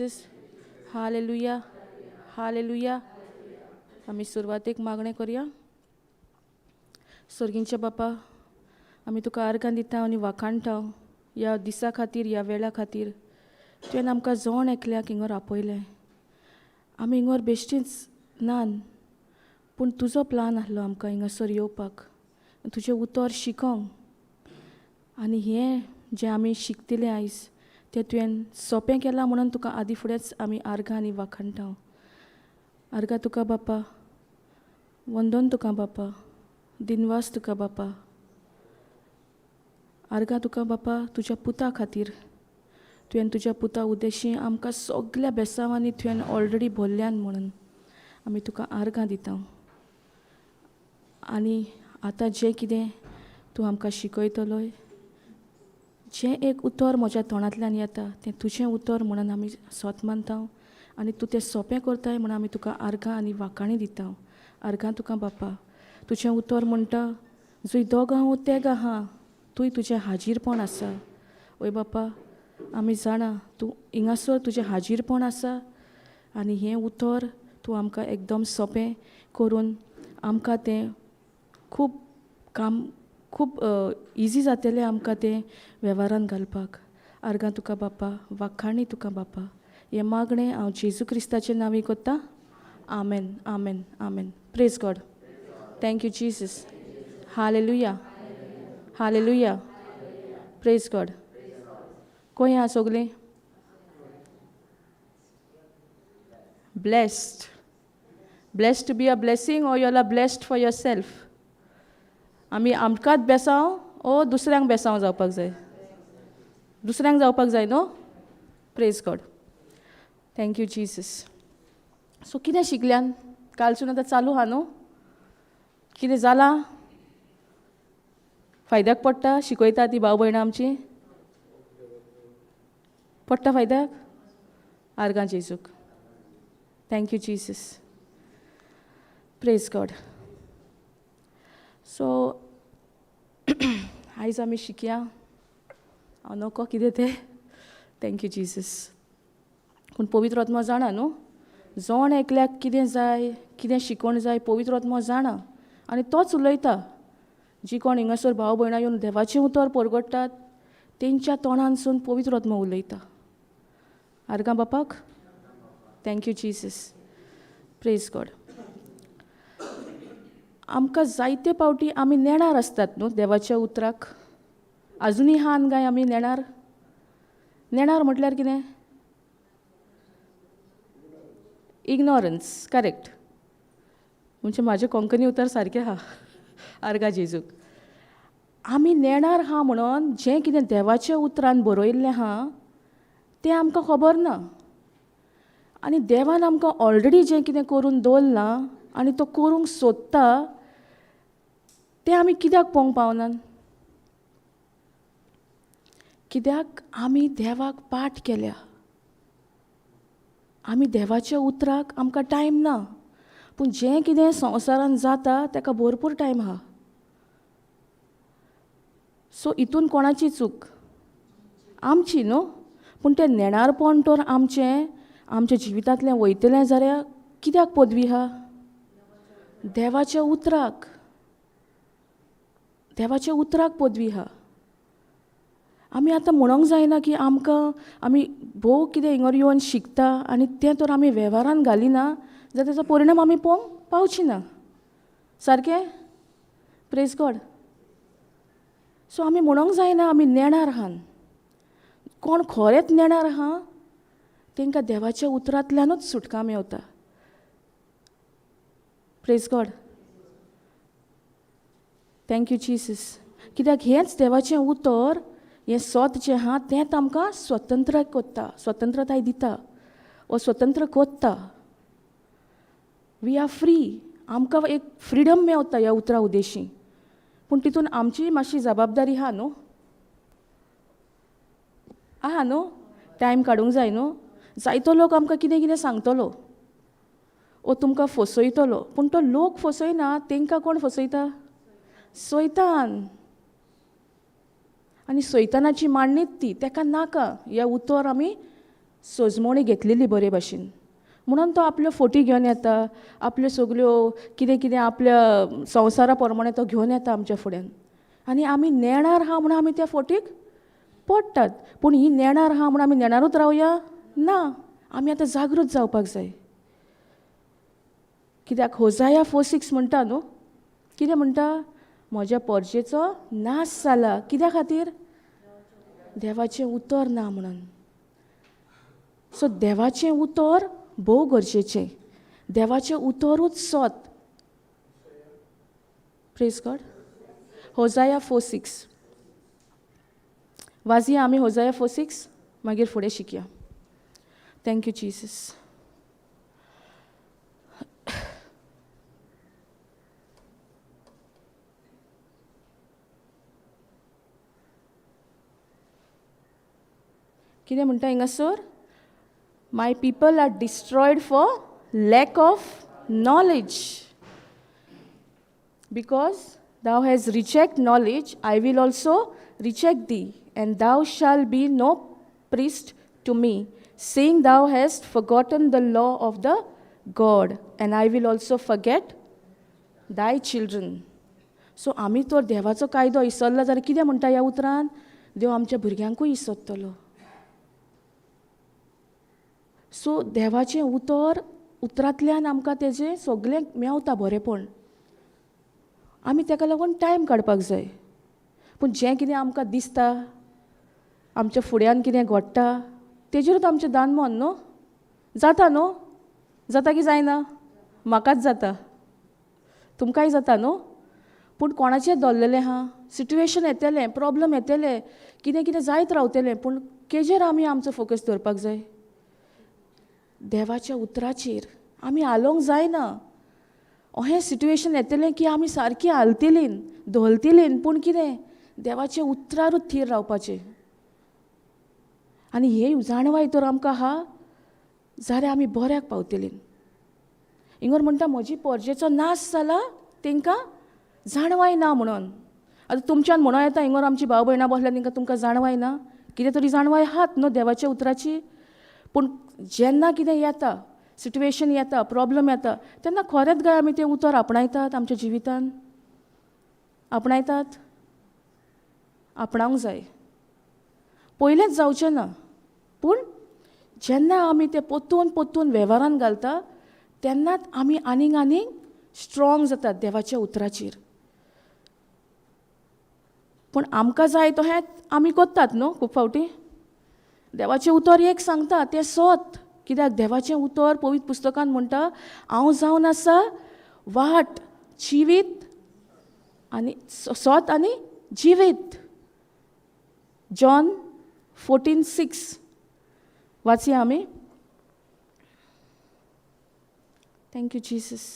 Jesus. हालेलुया, hallelujah. आमी सुरवातेक मागणें करुया. सर्गींचे बापा, आमी तुका आर्गां दिता आनी वाखाणटा ह्या दिसा खातीर, ह्या वेळा खातीर. तुवें आमकां जोण एकल्याक हिंगर आपयलें. आमी हिंगर बेश्टीच नान, पूण तुजो प्लान आहलो आमकां हिंगासर येवपाक, तुजें उतर शिकोंक. आनी हें जें आमी शिकतले आयज तें तुवें सोंपें केलां म्हणून तुका आदी फुडेंच आमी आर्गां आनी वाखाणटा. आर्गां तुका बापा, वंदन तुका बापा, दिनवास तुका बापा. आर्गां तुका बापा तुज्या पुता खातीर. तुवें तुज्या पुता उद्देशीं आमकां सगल्या बेसांवांनी तुवें ऑलरेडी भरल्यान म्हणून आमी तुका आर्गां दिता. आनी आतां जें कितें तूं आमकां शिकयतलोय, जें एक उतर म्हज्या तोंडांतल्यान येता तें तुजें उतर म्हणून आमी सोत मानता. आनी तूं तें सोंपें करताय म्हणून आमी तुका आर्गां आनी वाखाणी दिता. आर्गां तुका बापा, तुजें उतर म्हणटा, जंय दोगां वो तेगां आहा थंय तुजें हाजीरपण आसा. वय बापा, आमी जाणा तूं हिंगासर तुजें हाजीरपण आसा. आनी हें उतर तूं आमकां एकदम सोंपें करून आमकां तें खूब इजी जातलें आमकां तें वेव्हारान घालपाक. आर्गां तुका बापा, वाखाणी तुका बापा. हें मागणें हांव जेजू क्रिस्ताचे नांवी कोत्ता. आमेन, आमेन, आमेन. Praise God. Thank you Jesus. हालेलुया, हालेलुया. Praise God. खंय आहा सगलीं? Blessed. Blessed to be a blessing or you are blessed for yourself? आमी आमकांच बेसांव ओ दुसऱ्यांक बेसांव जावपाक जाय? दुसऱ्यांक जावपाक जाय न्हू? Praise God. Thank you Jesus. So कितें शिकल्यान? कालसून आतां चालू आहा न्हू? कितें जालां? फायद्याक पडटा? शिकयता ती भाव भयणां आमची? पडटा फायद्याक? आर्गां जेजूक. Thank you Jesus. Praise God. So आयज आमी शिकया. हांव नोको कितें तें? Thank you Jesus. पूण पवित्र आत्मा जाणा न्हू? जोण एकल्याक कितें जाय, कितें शिकोवण जाय, पवित्र आत्मा जाणा. आनी तोच उलयता. जीं कोण हिंगासर भाव भयणां येवन देवाचें उतर परगडटात, तेंच्या तोंडानसून पवित्र आत्मा उलयता. आर्गां बापाक. Thank you Jesus. Praise God. आमकां जायते पावटी आमी नेणार आसतात न्हू देवाच्या उतराक. आजुनूय आहान काय आमी नेणार? नेणार म्हटल्यार कितें? इग्नोरन्स. करेक्ट. म्हणजे म्हाजें कोंकणी उतर सारकें आहा. आर्गां जेजूक. आमी नेणार आहा म्हणून जें कितें देवाच्या उतरान बरयल्लें आहा तें आमकां खबर ना. आनी देवान आमकां ऑलरेडी जें कितें करून दवरलां आनी तो करूंक सोदता तें आमी कित्याक पळोवंक पावनान? कित्याक आमी देवाक पाठ केल्या. आमी देवाच्या उतराक आमकां टायम ना. पूण जें कितें संवसारान जाता ताका भरपूर टायम आहा. सो हितून कोणाची चूक? आमची न्हू? पूण तें नेणारपण तर आमच्या जिवितांतलें वयतलें जाल्यार कित्याक पदवी आहा? देवाच्या उतराक. देवाच्या उतराक पदवी आहा. आमी आतां म्हणोंक जायना की आमी भोव कितें हिंगर येवन शिकता आनी तें तर आमी वेव्हारान घालिना जाल्यार तेजो परिणाम आमी पळोवंक पावची ना. सारकें? Praise God. सो आमी म्हणोंक जायना आमी नेणार आहान. कोण खरेंच नेणार आहा तांकां देवाच्या उतरांतल्यानूच सुटका Mewat. Praise God. Thank you Jesus. कित्याक हेंच देवाचें उतर, हें सोत जें आहा तेंच आमकां स्वतंत्रताय दिता वो स्वतंत्र कोत्ता. We are free. आमकां एक फ्रिडम मेवता ह्या उतरा उद्देशीं. पूण तितून आमची मातशी जबाबदारी आहा न्हू? आहा न्हू? टायम काडूंक जाय न्हू? जायतो लोक आमकां कितें कितें सांगतलो वो तुमकां फसयतलो. पूण तो लोक फसयना, तांकां कोण फसयता? सैतान. आनी सैतानाची मांडणीच ती. ताका नाका हें उतर आमी सोजमोणी घेतलेली बरे भाशेन. म्हणून तो आपल्यो फोटी घेवन येता, आपल्यो सगल्यो कितें कितें आपल्या संवसारा प्रमाणे तो घेवन येता आमच्या फुड्यान. आनी आमी नेणार आहा म्हणून आमी त्या फोटीक पडटात. पूण ही नेणार आहा म्हणून आमी नेणारूच रावया ना, आमी आतां जागृत जावपाक जाय. कित्याक होजाया 4:6 म्हणटा न्हू, कितें म्हणटा? म्हज्या पोरजेचो नाश जाला. कित्या खातीर? देवाचें उतर ना म्हणून. सो देवाचें उतर भोव गरजेचें. देवाचें उतरूच सोत. Praise God. होजाया 4:6 वाजया आमी. होजाया 4:6 मागीर फुडें शिकया. Thank you Jesus. कितें म्हणटा हिंगासर? My people are destroyed for lack of knowledge. Because thou hast rejected knowledge, I will also reject thee, and thou shalt be no priest to me, seeing thou hast forgotten the law of the God, and I will also forget thy children. So आमी तर देवाचो कायदो इसरला जाल्यार कितें म्हणटा ह्या उतरान? देव आमच्या भुरग्यांकूय इसरतलो. सो देवाचें उतरांतल्यान आमकां तेजें सगळें मेवता बरेंपण. आमी ताका लागून टायम काडपाक जाय. पूण जें कितें आमकां दिसता, आमच्या फुड्यान कितें घडटा, तेजेरूच आमचें दान मन न्हू. जाता न्हू? जाता की जायना? म्हाकाच जाता, तुमकांय जाता न्हू. पूण कोणाचें दल्लेलें आहा? सिट्युएशन येतलें, प्रॉब्लम येतले, कितें कितें जायत रावतलें, पूण केजेर आमी आमचो फोकस दवरपाक जाय? देवाच्या उतराचेर आमी हालोवंक जायना. अहें सिट्युएशन येतलें की आमी सारकी हालतलीं, धोलतलीं, पूण कितें? देवाच्या उतरारूच थीर रावपाचें. आनी हे जाणवाय तर आमकां आहा जाल्यार आमी बऱ्याक पावतलीं. हिंगर म्हणटा म्हजी पोरजेचो नाश जाला, तांकां जाणवाय ना म्हणून. आतां तुमच्यान म्हणूं येता हिंगर आमची भाव भयणां बसल्यार तांकां तुमकां जाणवाय ना. कितें तरी जाणवाय आहात न्हू देवाच्या उतराची. पूण जेन्ना कितें येता, सिट्युएशन येता, प्रॉब्लम येता, तेन्ना खरेंच काय आमी तें उतर आपणायतात आमच्या जिवितान? आपणायतात? आपणावंक जाय. पयलेंच जावचें ना. पूण जेन्ना आमी तें पोत्तून पोत्तून वेव्हारान घालता, तेन्नाच आमी आनीक आनीक स्ट्रॉंग जातात देवाच्या उतराचेर. पूण आमकां जाय तो हें आमी कोत्तात न्हू खूब फावटी. देवाचें उतर एक सांगता तें सोत. कित्याक देवाचें उतर पवित्र पुस्तकान म्हणटा, हांव जावन आसा वाट, जिवीत आनी सोत आनी जिवीत. जॉन 14:6 वाचया आमी. Thank you Jesus.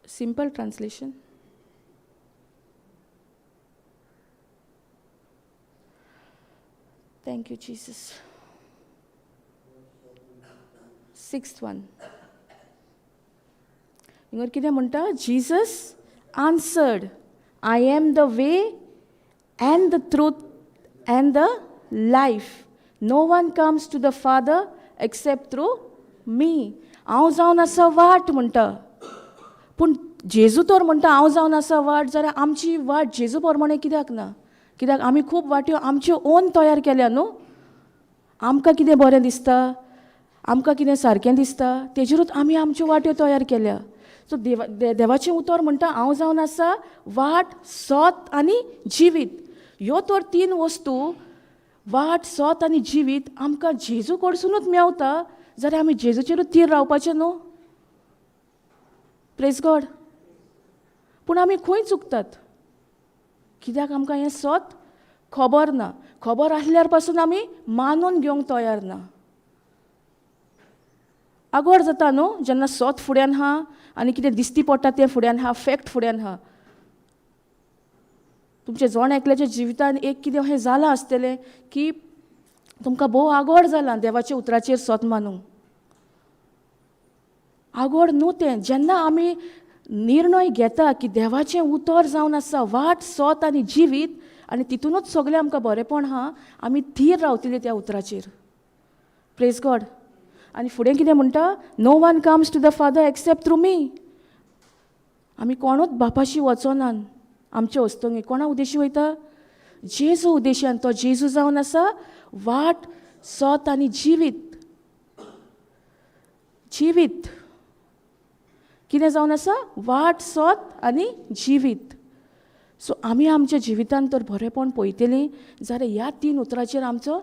Simple translation. Thank you, Jesus. 6th one. हिंगर कितें म्हणटा? Jesus answered, I am the way and the truth and the life. No one comes to the Father except through me. हांव जावन आसा वाट म्हणटा. पूण जेजू तर म्हणटा हांव जावन आसा वाट, जाल्यार आमची वाट जेजू प्रमाणे कित्याक ना? कित्याक आमी खूब वाट्यो आमच्यो ओन तयार केल्या न्हू. आमकां कितें बरें दिसता, आमकां कितें सारकें दिसता, तेजेरूच आमी आमच्यो वाट्यो तयार केल्या. सो देवाचें उतर म्हणटा हांव जावन आसा वाट, सोत आनी जिवीत. ह्यो तर 3 वस्तू, वाट, सोत आनी जिवीत, आमकां जेजू कडसूनूच मेवता, जाल्यार आमी जेजूचेरूच थीर रावपाचें न्हू. Praise God. पूण आमी खंय चुकतात? कित्याक आमकां हें सोत खबर ना. खबर आसल्यार पासून आमी मानून घेवंक तयार ना. आगोड जाता न्हू जेन्ना सोत फुड्यान आहा आनी कितें दिसती पडटा तें फुड्यान आहा, फॅक्ट फुड्यान आहा. तुमच्या जोण एकल्याच्या जिवितान एक कितें अशें जालां आसतलें की तुमकां भोव आगोड जालां देवाच्या उतराचेर सोत मानूंक. आगोड न्हू तें. जेन्ना आमी निर्णय घेता की देवाचें उतर जावन आसा वाट, सोत आनी जिवीत, आनी तितूनच सगळें आमकां बरेंपण आहा. आमी थीर रावतलीं त्या उतराचेर. Praise God. आनी फुडें कितें म्हणटा, no one comes to the father except through me. आमी कोणूच बापाशी वचोनात आमचे वस्तोंगे. कोणा उद्देशी वयता? जेजू उद्देशान. तो जेजू जावन आसा वाट, सोत आनी जिवीत. जिवीत कितें जावन आसा? वाट, सोत आनी जिवीत. सो आमी आमच्या जिवितान तर बरेंपण पळयतलीं जाल्यार ह्या 3 उतराचेर आमचो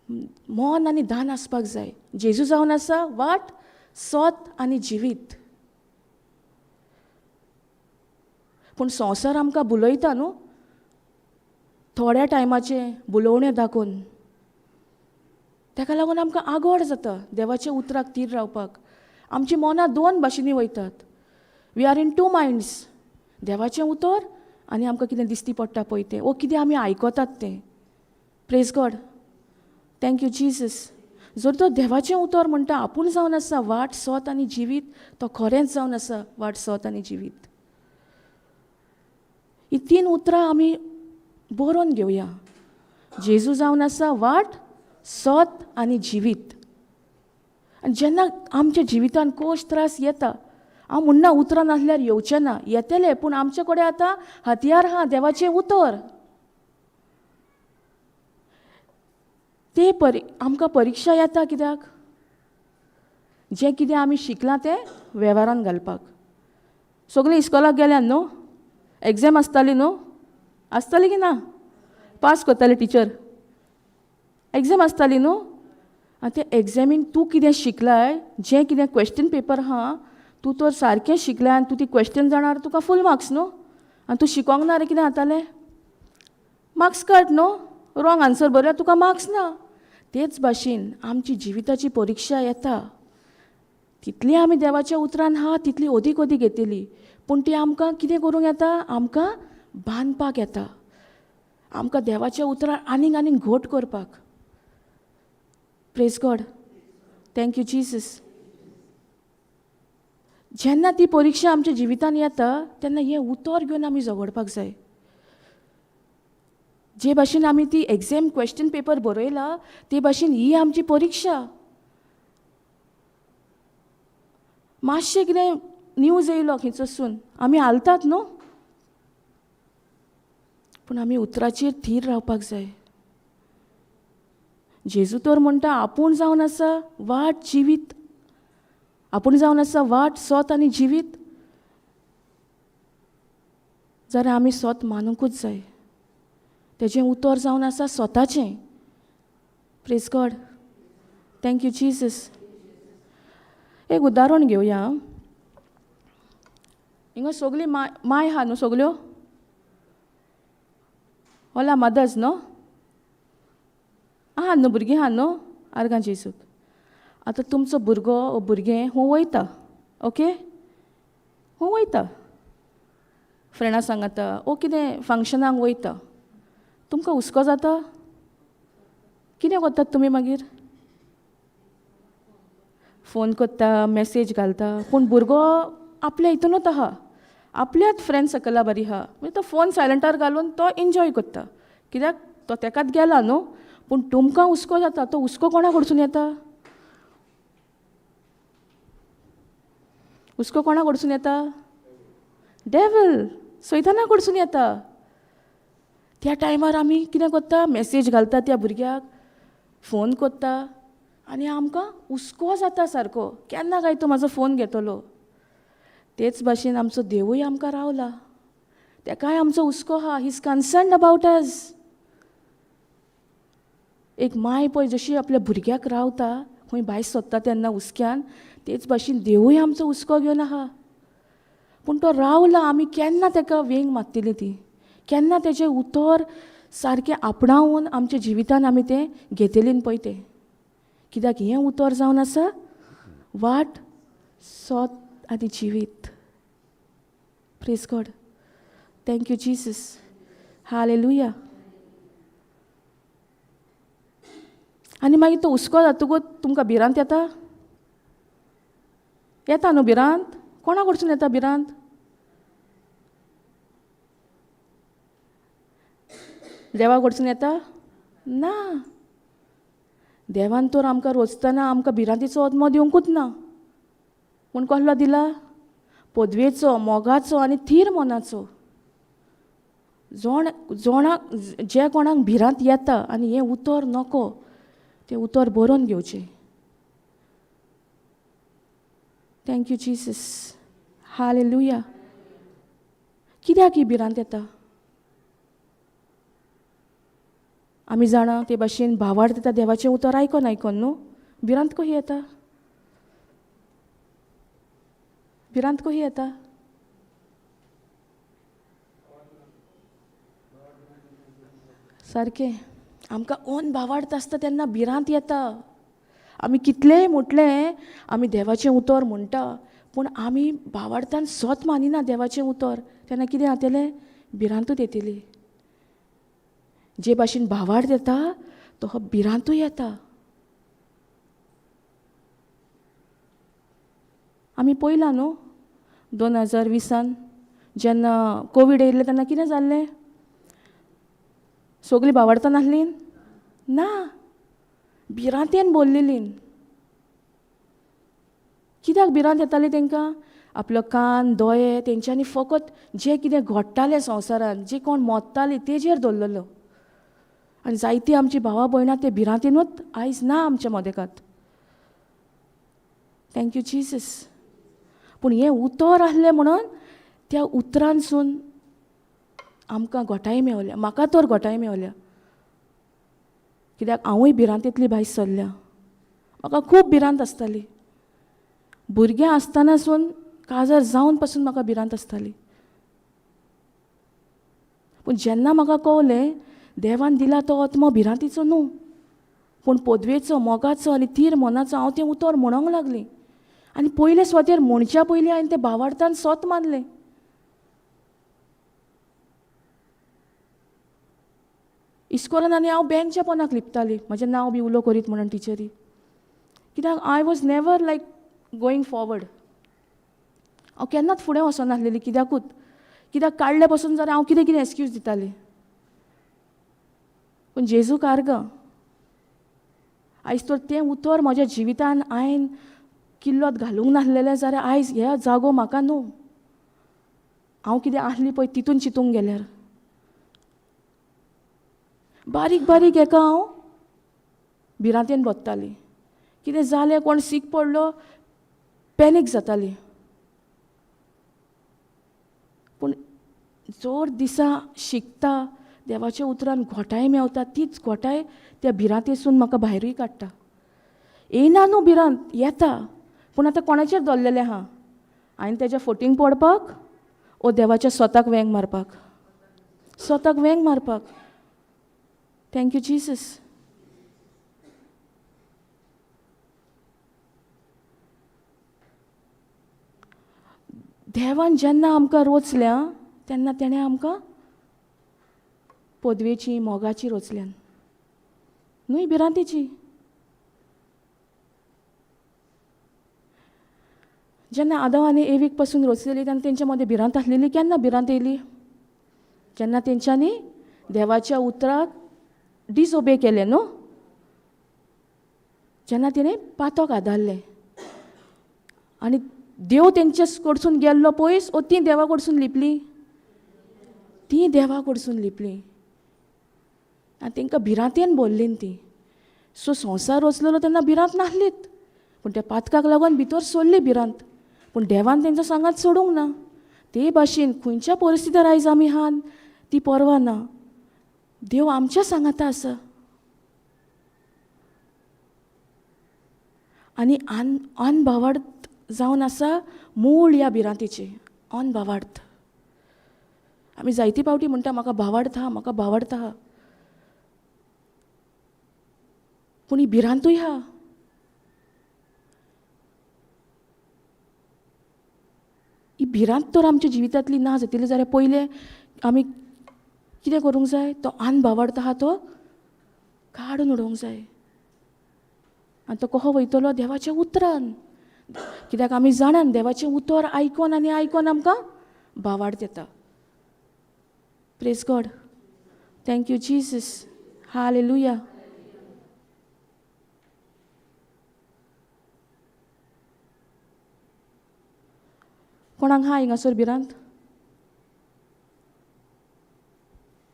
मन आनी धान आसपाक जाय. जेजू जावन आसा वाट, सोत आनी जिवीत. पूण संवसार आमकां बुलयता न्हू थोड्या टायमाचे बुलोवणे दाखोवन. ताका लागून आमकां आगोड जाता देवाच्या उतराक थीर रावपाक. आमची मनां 2 भाशेनी वयतात. We are in 2 minds. देवाचें उतर आनी आमकां कितें दिसती पडटा पळय तें, वो कितें आमी आयकतात तें. Praise God. Thank you Jesus. जर तो देवाचें उतर म्हणटा आपूण जावन आसा वाट, सोत आनी जिवीत, तो खरेंच जावन आसा वाट, सोत आनी जिवीत. ही 3 उतरां आमी बरोवन घेवया. जेजू जावन आसा वाट, सोत आनी जिवीत. आनी जेन्ना आमच्या जिवितान कोश त्रास येता, हांव म्हणना उतरां नासल्यार येवचें ना, येतले, पूण आमचे कडेन आतां हतियार आहा देवाचें उतर. ते आमकां परिक्षा येता कित्याक? जें कितें आमी शिकलां तें वेव्हारान घालपाक. सगळीं इस्कॉलाक गेल्यान न्हू, एग्जाम आसताली न्हू, आसताली की ना? पास करताली टिचर. एग्जाम आसताली न्हू. आनी ते एग्जामीन तूं कितें शिकलाय, जें कितें क्वेश्चन पेपर आहा, तूं तर सारकें शिकलें आनी तूं ती क्वेश्चन जाणार तुका फूल मार्क्स न्हू. आनी तूं शिकोंक ना जाल्यार कितें जातालें? मार्क्स कट न्हू. रॉंग आन्सर बरयल्यार तुका मार्क्स ना. तेच भाशेन आमची जिविताची परिक्षा येता. तितली आमी देवाच्या उतरान आहा तितली ओदीक ओदीक येतली. पूण ती आमकां कितें करूंक येता? आमकां बांदपाक येता. आमकां देवाच्या उतरार आनीक आनीक घोट करपाक. Praise God. Thank you Jesus. जेन्ना ती परिक्षा आमच्या जिवितान येता तेन्ना हें उतर घेवन आमी झगडपाक जाय. जे भाशेन आमी ती एग्जाम क्वेश्चन पेपर बरयला ते भाशेन ही आमची परिक्षा. मातशें कितें न्यूज येयलो खंयचोसून आमी हालतात न्हू, पूण आमी उतराचेर थीर रावपाक जाय. जेजू तर म्हणटा आपूण जावन आसा वाट, जिवीत. आपूण जावन आसा वाट, सोत आनी जिवीत. जाल्यार आमी सोत मानूंकूच जाय. तेजें उतर जावन आसा स्वताचें. Praise God. Thank you Jesus. एक उदाहरण घेवया. हिंगा सगळीं माय आहा न्हू सगल्यो? होला मदर्स न्हू? आहा न्हू भुरगीं आहा न्हू? आर्गां जेजूक. आतां तुमचो भुरगो वो भुरगें हूं वयता. ओके? हूं वयता फ्रेंडा सांगाता वो कितें फंक्शनाक वयता. तुमकां हुस्को जाता? कितें करतात तुमी मागीर? फोन करता, मॅसेज घालता. पूण भुरगो आपल्या हितूनूच आहा, आपल्याच फ्रेंड सकयला बरी आहा. म्हणजे तो फोन सायलंटार घालून तो एन्जॉय करता. कित्याक तो तेकाच गेला न्हू. पूण तुमकां हुस्को जाता. तो हुस्को कोणा कडसून येता? हुस्को कोणा कडसून येता? डेव्हिल, सैताना कडसून येता. त्या टायमार आमी कितें करता? मॅसेज घालता त्या भुरग्याक, फोन करता आनी आमकां हुस्को जाता सारको. केन्ना काय तो म्हाजो फोन घेतलो. तेच भाशेन आमचो देवूय आमकां रावला. तेकाय आमचो हुस्को आहा. ही इज कन्सर्न्ड अबावट अस. एक माय पळय जशी आपल्या भुरग्याक रावता खंय भायर सरता तेन्ना हुस्क्यान, तेच भाशेन देवूय आमचो हुस्को घेवन आहा. पूण तो रावला. आमी केन्ना तेका वेंग मारतली ती? केन्ना तेजें उतर सारकें आपणावून आमच्या जिवितान आमी तें घेतलीन पळय तें? कित्याक हें उतर जावन आसा वाट, सोत आनी जिवीत. Praise God. Thank you Jesus. Hallelujah. आनी मागीर तो हुस्को जातकूच तुमकां भिरांत येता? येता न्हू भिरांत? कोणा कडसून येता भिरांत? देवा कडसून येता ना. देवान तर आमकां रोचतना आमकां भिरांतीचो आत्मो दिवंकूच ना. पूण कसलो दिला? पदवेचो, मोगाचो आनी थीर मनाचो. जोणाक जे कोणाक भिरांत येता आनी हें उतर नको तें उतर बरोवन घेवचें. Thank you Jesus. हालेलुया. कित्याक ही भिरांत येता? आमी जाणा ते भाशेन भावार्थ येता देवाचें उतर आयकोन आयकोन न्हू. भिरांत कशी येता? भिरांत कशी येता? सारकें. आमकां ओन भावार्थ आसता तेन्ना भिरांत येता. आमी कितलेंय म्हटलें आमी देवाचें उतर म्हणटा, पूण आमी भावार्थान सोत मानिना देवाचें उतर, तेन्ना कितें जातलें? भिरांतूच येतली. जे भाशेन भावार्थ येता तो भिरांतूय येता. आमी पळयलां न्हू 2020 जेन्ना कोवीड येयल्लें तेन्ना कितें जाल्लें? सगळीं भावार्थान आसलीं ना, भिरांतेन भरलेलीं. कित्याक भिरांत येताली तांकां? आपलो कान दोळे तेंच्यांनी फकत जे कितें घडटालें संवसारांत, जे कोण मोडटालीं तेजेर दवरलेलो. आनी जायतीं आमचीं भावां भयणां ते भिरांतीनूच आयज ना आमच्या मदेकांत. Thank you Jesus. पूण हें उतर आसलें म्हणून त्या उतरांसून आमकां घोटाय मेवल्या. म्हाका तर घोटाय मेवल्या. कित्याक हांवूय भिरांतेंतली भायर सरल्या. म्हाका खूब भिरांत आसताली. भुरगें आसतनासून काजार जावन पासून म्हाका भिरांत आसताली. पूण जेन्ना म्हाका कळलें देवान दिला तो आत्मो भिरांतीचो न्हू, पूण पदवेचो, मोगाचो आनी थीर मनाचो, हांव तें उतर म्हणोंक लागलीं. आनी पयले स्वातेर म्हणच्या पयलीं हांवें तें भावार्थान सोत मानलें. इस्कोलान आनी हांव बेंच्या पोंदाक लिपतालीं म्हजें नांव बी उलो करीत म्हणून टिचरी. कित्याक I was never like going forward. हांव केन्नाच फुडें वचनासलेली कित्याकूच. कित्याक काडले पासून जाल्यार हांव कितें कितें एक्सक्यूज दितालीं. पूण जेजू कारगा आयज तर तें उतर म्हज्या जिवितान हांवें किल्लोत घालूंक नासलेलें जाल्यार आयज ह्या जागो म्हाका न्हू. हांव कितें आसली पळय तितून चिंतूंक गेल्यार बारीक बारीक हेका हांव भिरांतेन बसतालीं. कितें जालें, कोण सीक पडलो, पॅनीक जाताली. पूण जोर दिसा शिकता देवाच्या उतरान घोटाय मेवता, तीच घोटाय त्या भिरांतेसून म्हाका भायरूय काडटा. येयना न्हू भिरांत, येता. पूण आतां कोणाचेर दवरलेलें आहा? हांवें तेज्या फोटींग पडपाक ओ देवाच्या स्वताक वेंग मारपाक? स्वताक वेंग मारपाक. Thank you Jesus. देवान जेन्ना आमकां रोचल्या तेन्ना तेणें आमकां पदवेची, मोगाची रोचल्यान, न्हूय भिरांतीची. जेन्ना आदाम आनी एवीक पासून रोचलेली तेन्ना तेंच्या मदें भिरांत आसलेली. केन्ना भिरांत येयली? जेन्ना तेंच्यांनी देवाच्या उतराक डिसओबे केलें न्हू. जेन्ना तेणें पातोक आदारलें आनी देव तेंच्या कडसून गेल्लो पयस ओ तीं देवा कडसून लिपलीं? तीं देवा कडसून लिपलीं आनी तांकां भिरांतेन भरलीं तीं. सो संवसार रचलेलो तेन्ना भिरांत नासलीत, पूण त्या पातकाक लागून भितर सरली भिरांत. पूण देवान तेंचो सांगात सोडूंक ना. ते भाशेन खंयच्या परिस्थितीर आयज आमी आहात ती परवा ना. देव आमच्या सांगाता आसा. आनी अनभावार्थ जावन आसा मूळ ह्या भिरांतीचे. अनभावार्थ. आमी जायती पावटी म्हणटा म्हाका भावार्थ आहा, म्हाका भावार्थ आहा, पूण ही भिरांतूय आहा. ही भिरांत तर आमच्या जिवितांतली ना जातली जाल्यार पयलें आमी कितें करूंक जाय? तो अनभावार्थ आहा तो काडून उडोवंक जाय. आनी तो कसो वयतलो? देवाच्या उतरान. कित्याक आमी जाणान देवाचें उतर आयकोन आनी आयकोन आमकां भावार्थ येता. Praise God. Thank you Jesus. Hallelujah. कोणाक हा हिंगासर भिरांत?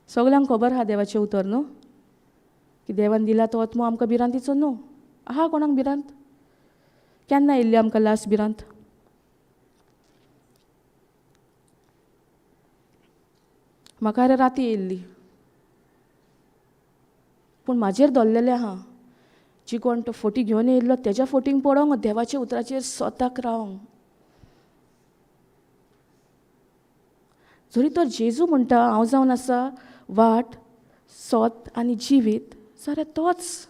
सगल्यांक खबर आहा देवाचें उतर न्हू, की देवान दिला तो आत्मो आमकां भिरांतीचो न्हू. आहा कोणाक भिरांत? केन्ना येयल्ली आमकां लास्ट भिरांत? म्हाका रे राती येयल्ली, पूण म्हाजेर दल्लेलें आहा. जी कोण तो फोटी घेवन येयल्लो तेज्या फोटींक पडोंक, देवाच्या उतराचेर स्वताक रावंक. जरी तर जेजू म्हणटा हांव जावन आसा वाट, सोत आनी जिवीत, जाल्यार तोच.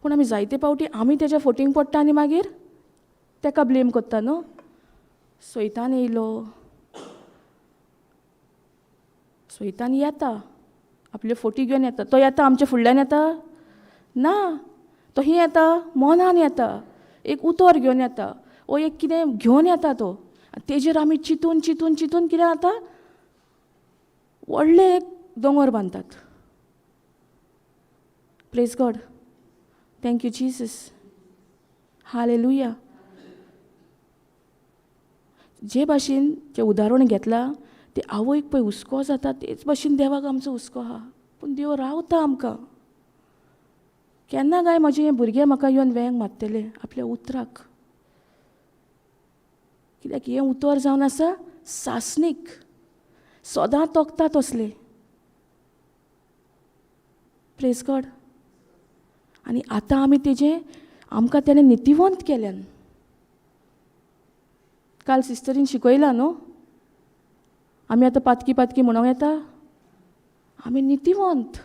पूण आमी जायते पावटी आमी तेज्या फोटींक पडटा आनी मागीर तेका ब्लेम कोत्ता न्हू. सैतान येयलो, सैतान येता, आपल्यो फोटी घेवन येता. तो येता आमच्या फुडल्यान येता? ना, तो ही येता मनान येता, एक उतर घेवन येता, ओ एक कितें घेवन येता तो. तेजेर आमी चिंतून चिंतून चिंतून कितें जाता, व्हडले एक दोंगर बांदतात. Praise God. Thank you Jesus. Hallelujah. जे भाशेन जें उदाहरण घेतलां ते आवयक पळय हुस्को जाता तेच भाशेन देवाक आमचो हुस्को आहा. पूण देव रावता आमकां. केन्ना काय म्हजें हें भुरगें म्हाका येवन वेंग मारतलें आपल्या उतराक, कित्याक हें उतर जावन आसा सासणीक, सदां तोखता तसलें. Praise God. आनी आतां आमी तेजें आमकां तेणें नितिवंत केल्यान. काल सिस्टरीन शिकयलां न्हू, आमी आतां पातकी पातकी म्हणोंक येता, आमी नितिवंत,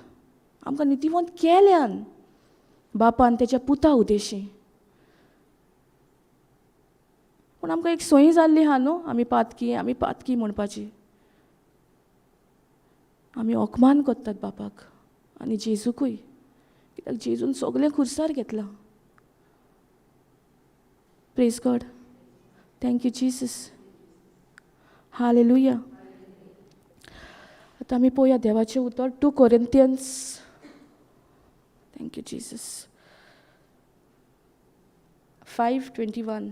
आमकां नितिवंत केल्यान बापान तेज्या पुता उदेशी. पूण आमकां एक संय जाल्ली आहा न्हू, आमी पातकी म्हणपाची. आमी ओकमान कोत्तात बापाक आनी जेजूकूय, कित्याक जेजून सगलें खुरसार घेतलां. Praise God. Thank you Jesus. Hallelujah. आतां आमी पळोवया देवाचें उतर 2 Corinthians. Thank you Jesus. 5:21.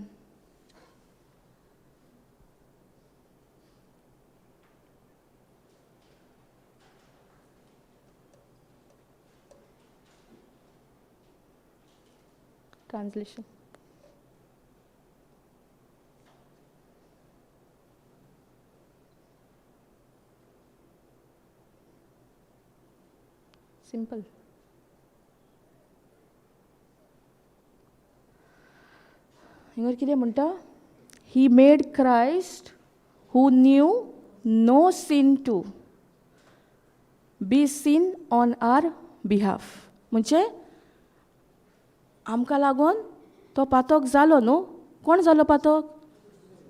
Translation. Simple. हिंगर कितें म्हणटा? He made Christ who knew no sin to be sin on our behalf. म्हणजे आमकां लागून तो पातक जालो न्हू. कोण जालो पातक?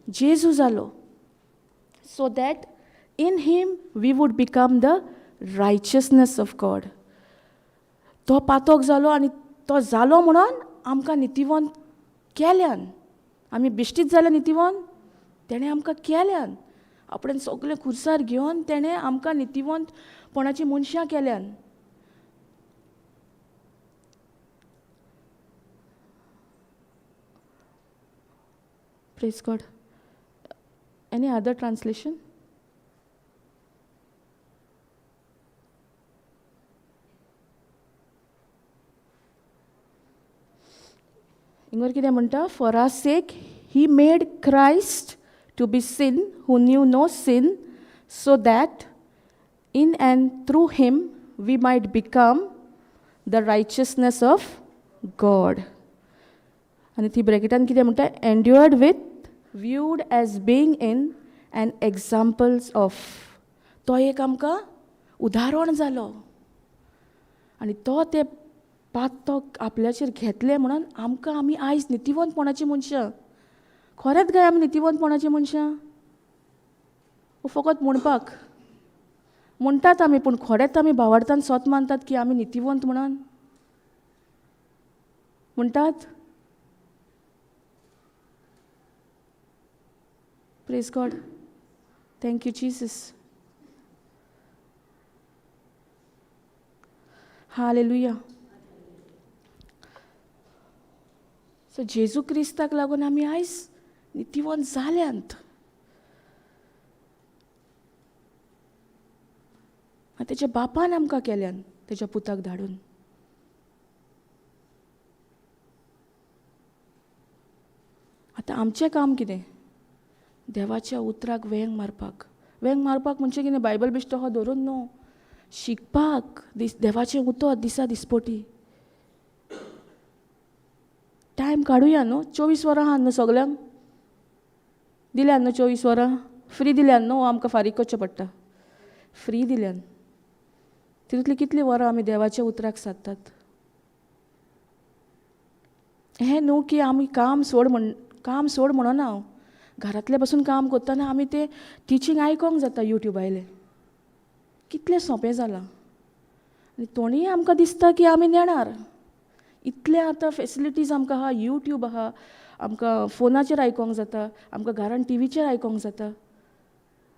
जेजू जालो. So that in him we would become the righteousness of God. तो पातक जालो आनी तो जालो म्हणून आमकां नितिवंत केल्यान. आमी बेश्टीच जाल्या नितिवंत? तेणें आमकां केल्यान. आपणें सगलें खुरसार घेवन तेणें आमकां नितिवंतपणाची मनशां केल्यान. Praise God. Any other translation? इंगर कितें म्हणटा? For our sake he made Christ to be sin who knew no sin, so that in and through him we might become the righteousness of God. आनी ती ब्रॅकेटान कितें म्हणटा? endured with, viewed as being in and examples of. तो एक आमकां उदाहरण जालो आनी तो ते पातक आपल्याचेर घेतलें म्हणून आमकां आमी आयज नितिवंतपणाची मनशां. खरेंच काय आमी नितिवंतपणाची मनशां? फकत म्हणपाक म्हणटात आमी, पूण खरेंच आमी भावार्थान स्वत मानतात की आमी नितिवंत म्हणून? म्हणटात? Praise God. Thank you Jesus. Hallelujah. So जेजू क्रिस्ताक लागून आमी आयज नितीवंत जाल्यांत. तेच्या बापान आमकां केल्यान तेच्या पुताक धाडून. आतां आमचें काम कितें? देवाच्या उतराक वेंग मारपाक. वेंग मारपाक म्हणजे कितें? बायबल बेश्टो हो धरून न्हू, शिकपाक देवाचें उतर दिसा दिसपोटी. टायम काडुया न्हू. 24 वरां आहा न्हू सगल्यांक. दिल्यान न्हू 24 वरां. फ्री दिल्यान न्हू, आमकां फारीक करचें पडटा. फ्री दिल्यान. तितूंतली कितलीं वरां आमी देवाच्या उतराक सादतात. हें न्हू की आमी काम सोड म्हणना हांव. घरांतले बसून काम करतना आमी तें टिचींग आयकोंक जाता यूट्यूबायलें. कितलें सोंपें जालां. आनी तोणीय आमकां दिसता की आमी नेणार. इतले आतां फेसिलिटीज आमकां आहा. यूट्यूब आहा, आमकां फोनाचेर आयकोंक जाता, आमकां घरान टीव्हीचेर आयकोंक जाता,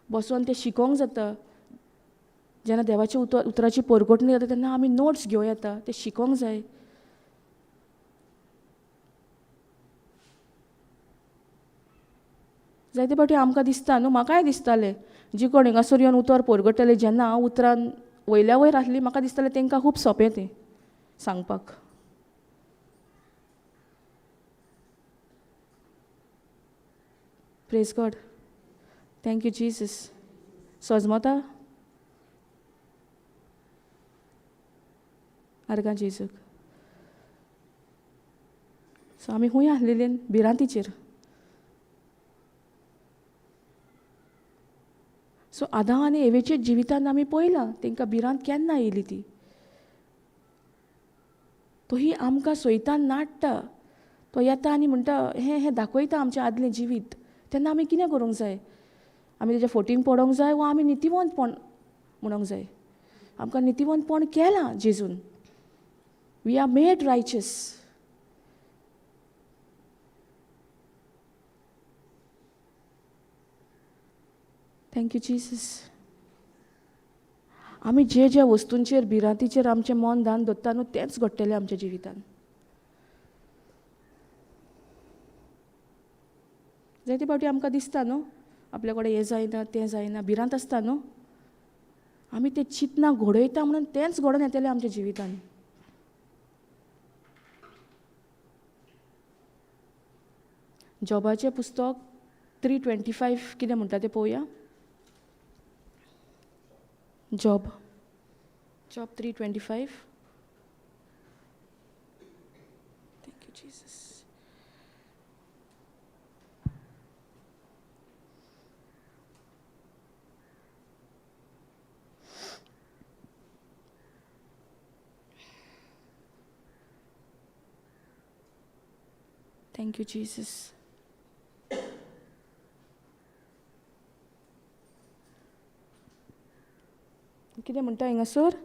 बसोन तें शिकोंक जाता. जेन्ना देवाच्या उतराची परगटणी जाता तेन्ना आमी नोट्स घेवं येता, तें शिकोंक जाय. जायते फावटी आमकां दिसता न्हू, म्हाकाय दिसतालें, जी कोण हिंगासर येवन उतर परगटताले, जेन्ना हांव उतरान वयल्या वयर आसली, म्हाका दिसतालें तेंकां खूब सोंपें तें सांगपाक. Praise God. Thank you Jesus. सोजमोता आर्गां जेजूक. सो आमी खूंय आसलेलीं? भिरांतीचेर. सो आदाम आनी एवेच्या जिवितांत आमी पळयलां तेंकां भिरांत केन्ना येयली ती. तो ही आमकां सैतान नाडटा. तो येता आनी म्हणटा हें दाखयता आमचें आदलें जिवीत. तेन्ना आमी कितें करूंक जाय? आमी तेज्या फोटींग पडोंक जाय वा आमी नितीवंतपण म्हणूंक जाय? आमकां नितीवंतपण केलां जेजून. We are made righteous. Thank you Jesus. आमी जे वस्तूंचेर भिरांतीचेर आमचें मन दान दवरता न्हू, तेंच घडटलें आमच्या जिवितांत. जायते फावटी आमकां दिसता न्हू, आपल्या कडेन हें जायना तें जायना, भिरांत आसता न्हू. आमी तें चिंतना घडयता म्हणून तेंच घडोवन येतलें आमच्या जिवितांत. जॉबाचें पुस्तक 3:25 कितें म्हणटा तें पळोवया. Job 3:25. Thank you Jesus. Thank you Jesus. कितें म्हणटा हिंगासर?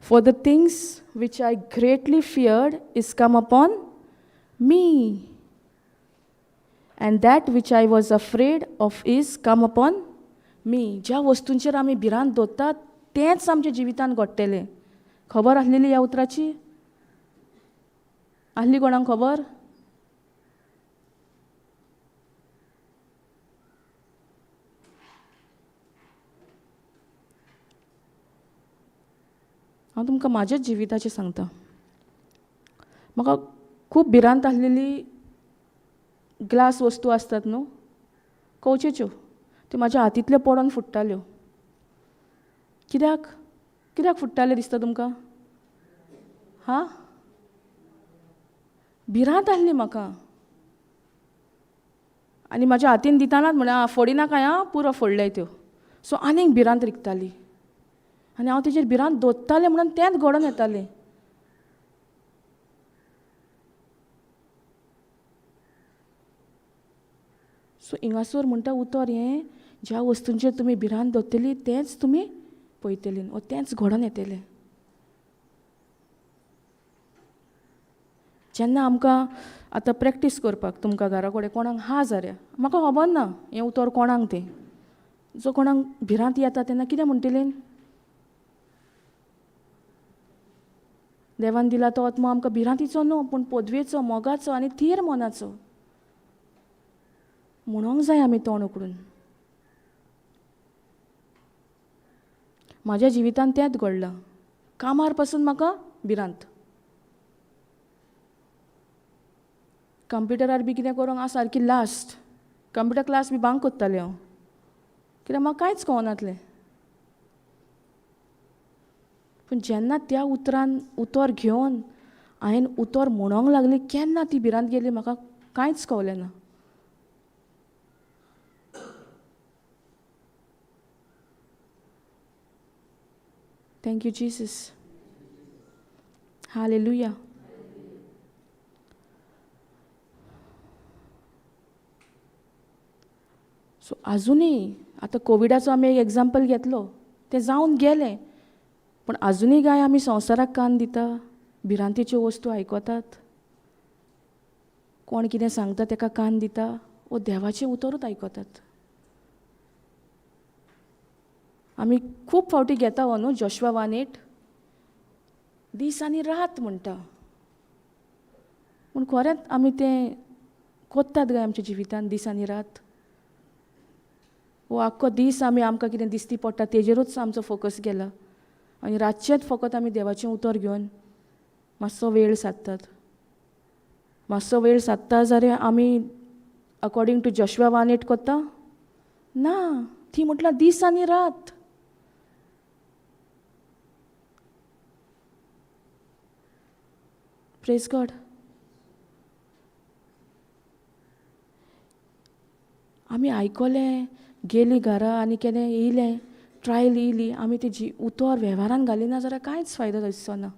For the things which I greatly feared is come upon me, and that which I was afraid of is come upon me. ज्या वस्तूंचेर आमी भिरांत दवरतात तेंच आमच्या जिवितांत घडटलें. खबर आसलेली ह्या उतराची? आसली कोणाक खबर? हांव तुमकां म्हाज्याच जिविताचें सांगता. म्हाका खूब भिरांत आसलेली ग्लास वस्तू आसतात न्हू, कवचेच्यो, त्यो म्हाज्या हातींतल्यो पडोन फुट्टाल्यो. कित्याक फुट्टाल्यो दिसता तुमकां? हां, भिरांत आसली म्हाका. आनी म्हाज्या हातीन दितानाच म्हळ्यार फोडिना काय आं, पुरो फोडल्याय त्यो. सो आनीक भिरांत रिगताली. आनी हांव तेजेर भिरांत दवरतालें म्हणून तेंच घडोवन येतालें. सो हिंगासर म्हणटा उतर हें, ज्या वस्तूंचेर तुमी भिरांत दवरतली तेंच तुमी पळयतलीं वा तेंच घडोवन येतलें. जेन्ना आमकां आतां प्रॅक्टीस करपाक तुमकां घरा कडेन कोणाक हा जाल्यार, म्हाका खबर ना हें उतर कोणाक तें, जो कोणाक भिरांत येता तेन्ना कितें म्हणटलें? देवान दिला तो आत्मो आमकां भिरांतीचो न्हू, पूण पदवेचो, मोगाचो आनी थीर मनाचो म्हणोंक जाय आमी तोंड उकडून. म्हाज्या जिवितांत तेंच घडलां. कामार पासून म्हाका भिरांत. कंप्युटरार बी कितें करूंक हांव सारकी लास्ट. कंप्युटर क्लास बी बांक कोत्तालें हांव, कित्याक म्हाका कांयच कळनासलें. पूण जेन्ना त्या उतर घेवन हांवें उतर म्हणोंक लागलें, केन्ना ती भिरांत गेली म्हाका कांयच कळलें ना. Thank you Jesus. Hallelujah. So आजुनूय आतां कोविडाचो आमी एक एग्जाम्पल घेतलो, तें जावन गेलें, पूण आजुनूय काय आमी संवसाराक कान दिता, भिरांतीच्यो वस्तू आयकतात, कोण कितें सांगता तेका कान दिता, वो देवाचें उतरूच आयकतात. आमी खूब फावटी घेता हो न्हू जोशुआ 1:8, दीस आनी रात म्हणटा, पूण खरेंच आमी तें कोत्तात काय आमच्या जिवितांत दीस आनी रात? वो आख्खो दीस आमकां कितें दिश्टी पडटा तेजेरूच आमचो फोकस गेला आनी रातचेंच फकत आमी देवाचें उतर घेवन मातसो वेळ सादतात. मातसो वेळ सादता जाल्यार आमी अकॉर्डिंग टू जोशुआ 1:8 कोत्ता? ना, ती म्हटल्यार दीस आनी रात. Praise God. आमी आयकलें, गेलीं घरा आनी केलें, येयलें, ट्रायल येयली, आमी तेजी उतर वेव्हारान घालिना जाल्यार कांयच फायदो दिसचो ना.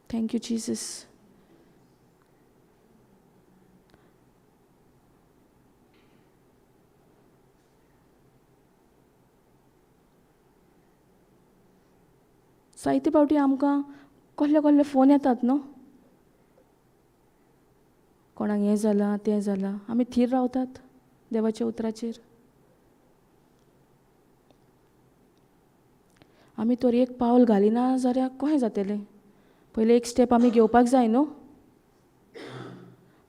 Thank you Jesus. जायते फावटी आमकां कसले कसले फोन येतात न्हू, कोणाक हें जालां तें जालां, आमी थीर रावतात देवाच्या उतराचेर. आमी तर एक पावल घालिना जाल्यार कशें जातलें? पयलें एक स्टेप आमी घेवपाक जाय न्हू,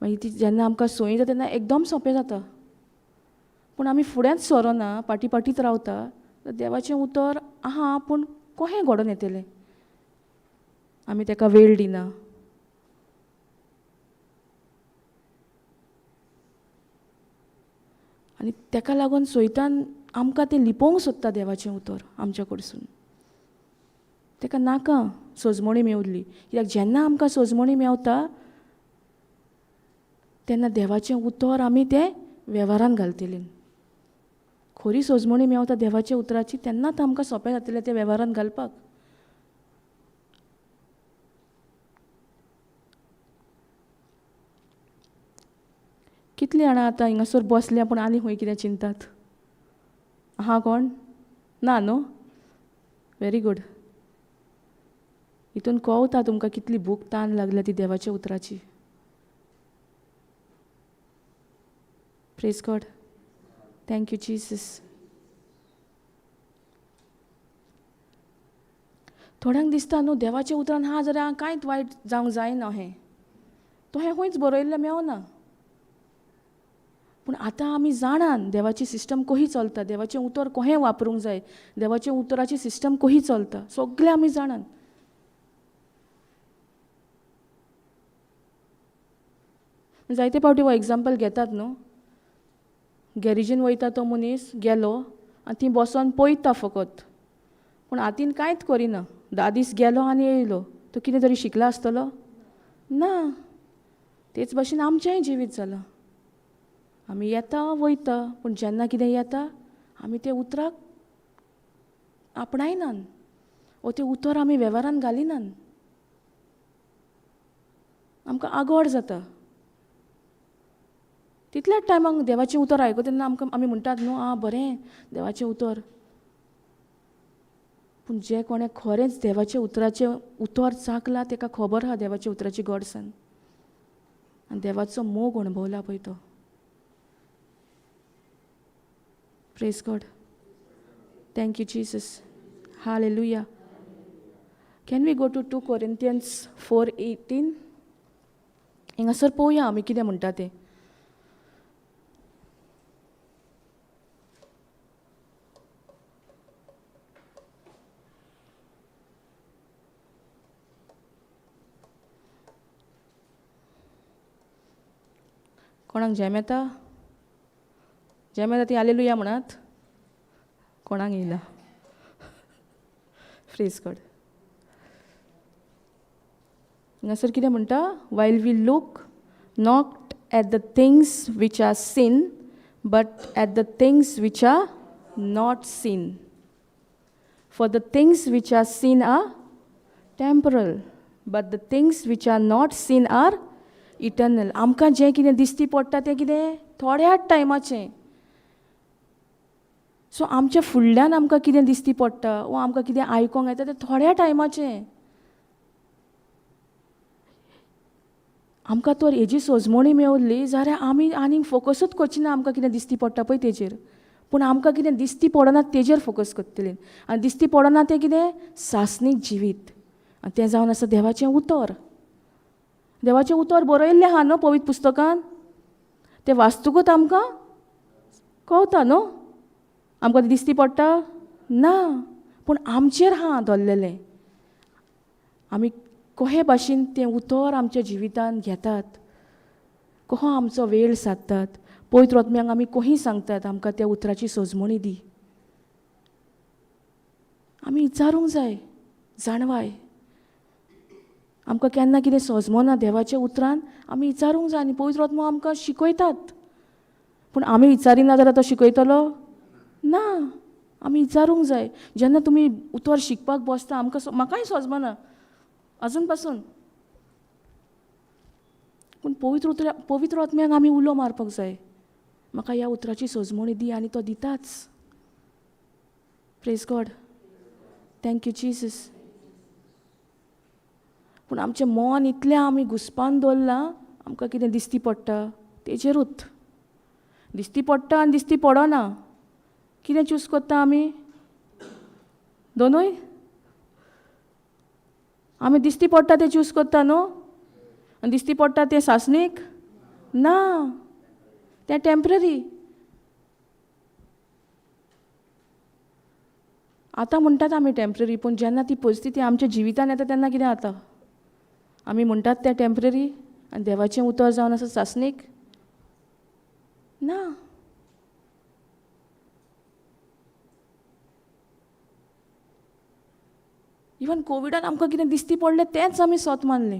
मागीर ती जेन्ना आमकां संवय जाता तेन्ना एकदम सोंपें जाता. पूण आमी फुडेंच सरोना, फाटीत रावता, देवाचें उतर आहा पूण कशें घडोवन येतलें? आमी तेका वेळ दिना. आनी तेका लागून सैतान आमकां तें लिपोवंक सोदता देवाचें उतर आमच्या कडसून. तेका नाका सोजमणी मेवली, कित्याक जेन्ना आमकां सोजमणी मेवता तेन्ना देवाचें उतर आमी तें वेव्हारान घालतलीं. खरी सोजमणी मेवता देवाच्या उतराची तेन्नाच आमकां सोंपें जातलें तें वेव्हारान घालपाक. कितलीं जाणां आतां हिंगासर बसल्या पूण आनी खंय कितें चिंतात? आहा कोण? ना न्हू? Very good. हितून कळटा तुमकां कितली भूक तान लागल्या ती देवाच्या उतराची. Praise God. Thank you Jesus. थोड्यांक दिसता न्हू देवाच्या उतरान हा जाल्यार कांयच वायट जावंक जायना हें, तो हें खंयच बरयल्लें मेवना. पूण आतां आमी जाणान देवाची सिस्टम कशी चलता, देवाचें उतर कशें वापरूंक जाय, देवाच्या उतराची सिस्टम कशी चलता, सगळें आमी जाणान. जायते फावटी हो एग्जाम्पल घेतात न्हू, गॅरेजीन वयता तो मनीस गेलो आनी थंय बसोन पळयता फकत, पूण हातीन कांयच करिना. 10 दीस गेलो आनी येयलो, तो कितें तरी शिकला आसतलो? ना. तेच भाशेन आमचेंय जिवीत जालां. आमी येता वयता, पूण जेन्ना कितें येता आमी तें उतराक आपणायनान, वो तें उतर आमी वेव्हारान घालिनान. आमकां आगोड जाता. तितल्याच टायमाक देवाचें उतर आयकता तेन्ना आमी म्हणटात न्हू आं बरें देवाचें उतर. पूण जे कोणें खरेंच देवाचें उतराचें उतर चाखलां तेका खबर आहा देवाच्या उतराची गॉडसाण. आनी देवाचो मोग अणभवला पळय तो. Praise God. Thank you Jesus. Hallelujah. Can we go to 2 Corinthians 4:18? हिंगासर पळोवया आमी कितें म्हणटा तें. कोणाक जेम येता? जेम येता ती हालेलुया म्हणात. कोणाक येयला? Praise God. हिंगासर कितें म्हणटा? While we look not at the things which are seen but at the things which are not seen. For the things which are seen are temporal but the things which are not seen are eternal. आमकां जें कितें दिसती पडटा तें कितें थोड्याच टायमाचें. So आमच्या फुडल्यान आमकां कितें दिसती पडटा वा आमकां कितें आयकोंक येता तें थोड्या टायमाचें. आमकां तर हेजी सोजमणी मेवली जाल्यार आमी आनीक फोकसूच करची ना आमकां कितें दिसती पडटा पळय तेजेर. पूण आमकां कितें दिसती पडना तेजेर फोकस करतलीं. आनी दिसती पडना तें कितें? सासणीक जिवीत. आनी तें जावन आसा देवाचें उतर. देवाचें उतर बरयल्लें आहा न्हू पवित्र पुस्तकान. तें वाचतकूच आमकां कळटा न्हू. आमकां तें दिसती पडटा ना. पूण आमचेर आहा धरलेलें. आमी कशे भाशेन तें उतर आमच्या जिवितान घेतात, कसो आमचो वेळ सादतात. पवित्र आत्म्याक आमी कशीं सांगतात आमकां त्या उतराची सोजमणी दी. आमी विचारूंक जाय. जाणवाय आमकां केन्ना कितें सोजमना देवाच्या उतरान आमी विचारूंक जाय. आनी पवित्र आत्मो आमकां शिकयतात. पूण आमी विचारिना जाल्यार तो शिकयतलो ना. आमी विचारूंक जाय. जेन्ना तुमी उतर शिकपाक बसता आमकां म्हाकाय सोजमना अजून पासून. पूण पवित्र आत्म्याक आमी उलो मारपाक जाय. म्हाका ह्या उतराची सोजमणी दी आनी तो दिताच. Praise God. Thank you Jesus. पूण आमचें मन इतलें आमी घुस्पावन दवरलां आमकां कितें दिसती पडटा तेजेरूच. दिसती पडटा आनी दिसती पडना. कितें चूज करता आमी? दोनूय? आमी दिसती पडटा तें चूज करता न्हू. आनी दिसती पडटा तें सासणीक ना. तें टेम्पररी. आतां म्हणटात आमी टेम्पररी. पूण जेन्ना ती परिस्थिती आमच्या जिवितान येता तेन्ना कितें जाता? आमी म्हणटात तें टेम्पररी आनी देवाचें उतर जावन आसा सासणीक ना. इवन कोविडान आमकां कितें दिसती पडलें तेंच आमी सत मानलें.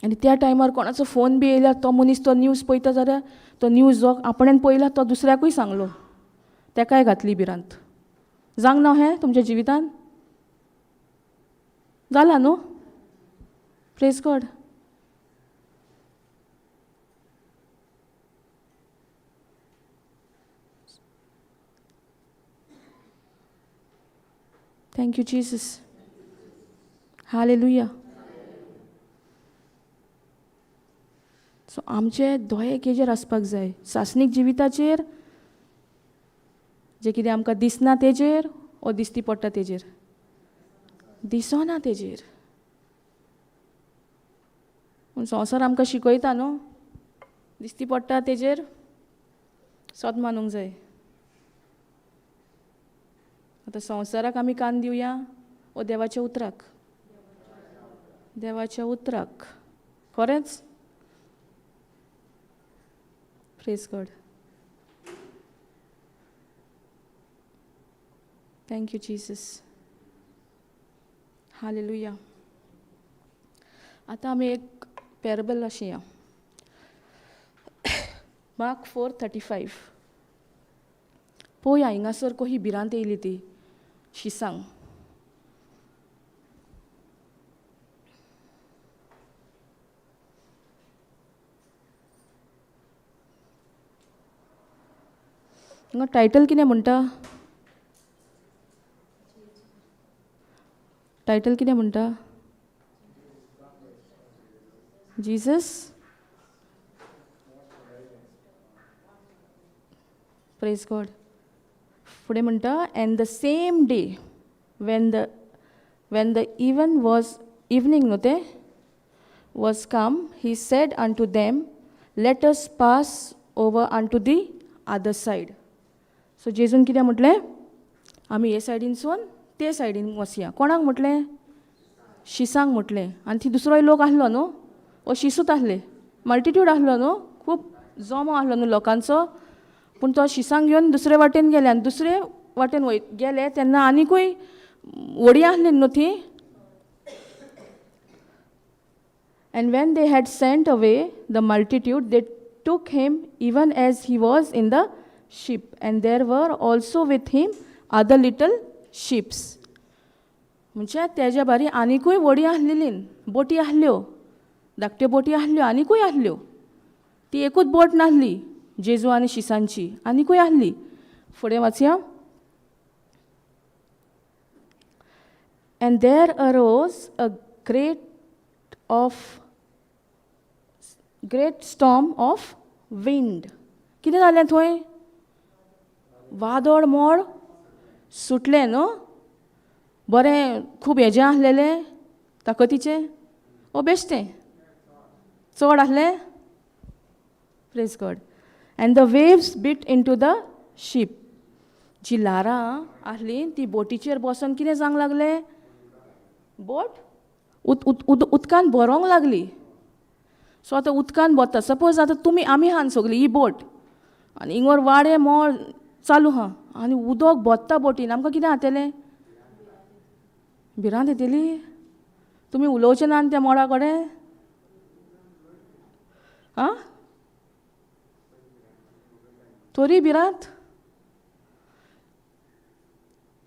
आनी त्या टायमार कोणाचो फोन बी येयल्यार तो मनीस तो न्यूज पळयता जाल्यार तो न्यूज जो आपणेन पळयला तो दुसऱ्याकूय सांगलो. तेकाय घातली भिरांत. जावंक ना हें तुमच्या जिवितान? जाला न्हू. Praise God. Thank you Jesus. Hallelujah. So आमचे दोळे केजेर आसपाक जाय. सासणीक जिविताचेर जें कितें आमकां दिसना तेजेर ओ दिसती पडटा तेजेर? दिसना तेजेर. पूण संवसार आमकां शिकयता न्हू दिसती पडटा तेजेर सत मानूंक जाय. आतां संवसाराक आमी कान दिवया ओ देवाच्या उतराक? देवाच्या उतराक. खरेंच? Praise God. Thank you Jesus. Hallelujah. आतां आमी एक पॅरेबल अशें या. मार्क 4:35. पळोवया हिंगासर कशी भिरांत येयली ती शिसांक. हिंगा टायटल कितें म्हणटा? टायटल कितें म्हणटा? Jesus praise God. फुडें म्हणटा, end the same day when the evening न्हू तें was come, he said unto them, let us pass over unto the other side. So जेजून कितें म्हटलें? आमी हे सायडीनसून ते सायडीन वचया. कोणाक म्हटलें? शिसांक म्हटलें. आनी थी दुसरोय लोक आसलो न्हू, वो शिसूच आसले, मल्टिट्यूड आसलो न्हू, खूब जमो आसलो न्हू लोकांचो. पूण तो शिसांक घेवन दुसरे वाटेन गेले, आनी दुसरे वाटेन गेले तेन्ना आनिकूय व्हडी आसली न्हू थी. And when they had sent away the multitude, they took him even as he was in the ship, and there were also with him other little ships. म्हणजे तेज्या बारी आनिकूय व्हडी आसलेलीं बोटी आसल्यो, धाकट्यो बोटी आसल्यो, आनिकूय आसल्यो. ती एकूच बोट नासली जेजू आनी शिसांची, आनिकूय आसली. फुडें वाचया. And there arose a great storm of wind. कितें जालें थंय? वादळ मोड सुटलें न्हू. बरें खूब हेजें आसलेलें ताकतीचें, ओ बेश्टें चड आसलें. Praise God. And the waves beat into the ship. जी ल्हारां आसलीं ती बोटीचेर बसून कितें जावंक लागलें? बोट उदकान भरोंक लागली. सो आतां उदकान भरता, सपोज आतां आमी आहान सगळीं ही बोट, आनी हिंगोर वाडे मोळ चालू आहा, आनी उदक भरता बोटीन, आमकां कितें जातलें? भिरांत येतली. तुमी उलोवचें ना त्या मोडा कडेन? आं, तोरी भिरांत.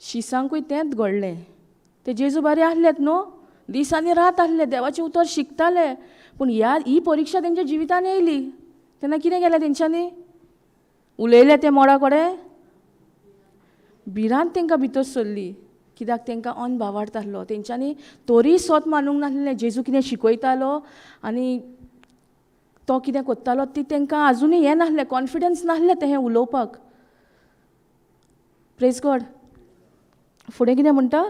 शिसांकूय तेंच घडलें. ते जेजू बरे आसलेत न्हू, दीस आनी रात आसले, देवाचें उतर शिकताले. पूण ही परिक्षा तेंच्या जिवितान येयली तेन्ना कितें केलें तेंच्यांनी? उलयले ते मोडा कडेन. भिरांत तेंकां भितर सरली, कित्याक तेंकां अनभावार्थ आसलो. तेंच्यांनी तोरी सोत मानूंक नासलें जेजू कितें शिकयतालो आनी तो कितें कोत्तालो ती तेंकां आजुनूय हें नासलें, कॉन्फिडन्स नासलें तें हें उलोवपाक. Praise God. फुडें कितें म्हणटा?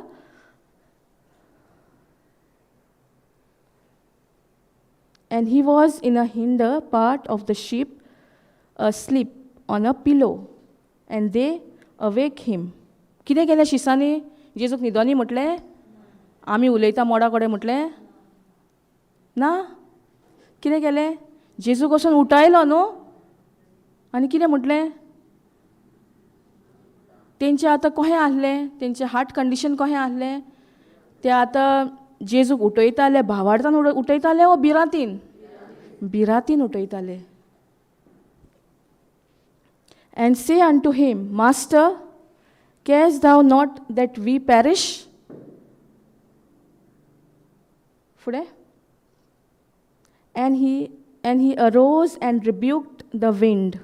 And he was in a hinder part of the ship, asleep on a pillow, and they awake him. कितें केलें शिसांनी? जेजूक न्हिदोनी म्हटलें? आमी उलयता मोडा कडेन म्हटलें? ना. कितें केलें? जेजूक वचून उठयलो न्हू, आनी कितें म्हटलें? तेंचें आतां कशें आसलें? तेंचें हार्ट कंडिशन कशें आसलें? ते आतां जेजूक उठयताले, भावार्थान उठयताले वो भिरांतीन? भिरांतीन उठयताले. And say unto him, Master, carest thou not that we perish? फुडें. And he arose and rebuked the wind.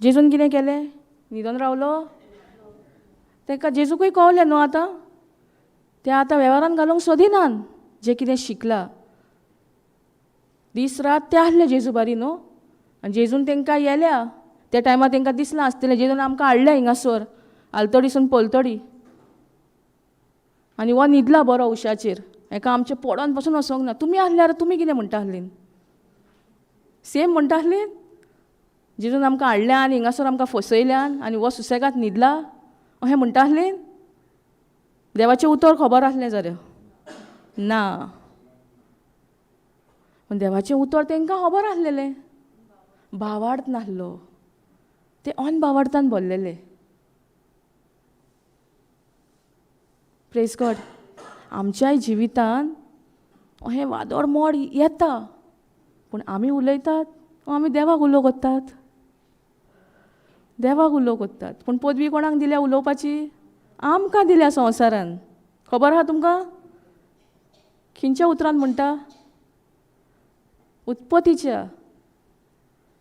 जेजून कितें केलें? न्हिदोन रावलो? तेका जेजूकूय कळलें न्हू आतां. ते आतां वेव्हारान घालूंक सोदिनान जें कितें शिकलां. दीस रात ते आसले जेजू बारी न्हू, आनी जेजून तेंकां येल्या. त्या टायमार तेंकां दिसलां आसतलें जेजून आमकां हाडलें हिंगासोर आलतडीसून पलतडी, आनी हो न्हिदला बरो उशाचेर, हेका आमचें पडोन पासून वसोंक ना. तुमी आसल्यार तुमी कितें म्हणटा आसलीं? सेम म्हणटा आसलीं? जेजून आमकां हाडल्या आनी हिंगासोर आमकां फसयल्यान आनी हो सुसेगाद न्हिदला अशें म्हणटा आसलीं? देवाचें उतर खबर आसलें जाल्यार? ना. पूण देवाचें उतर तेंकां खबर आसलेलें, भावार्थ नासलो. ते अनभावार्थान भरलेले. Praise God. आमच्याय जिवितान अशें वादळ मोड येता, पूण आमी उलयतात आमी देवाक उलो कोत्तात, देवाक उलो कोत्तात. पूण पदवी कोणाक दिल्या उलोवपाची? आमकां दिल्या संवसारान. खबर आहा तुमकां? खंयच्या उतरान म्हणटा? उत्पत्तीच्या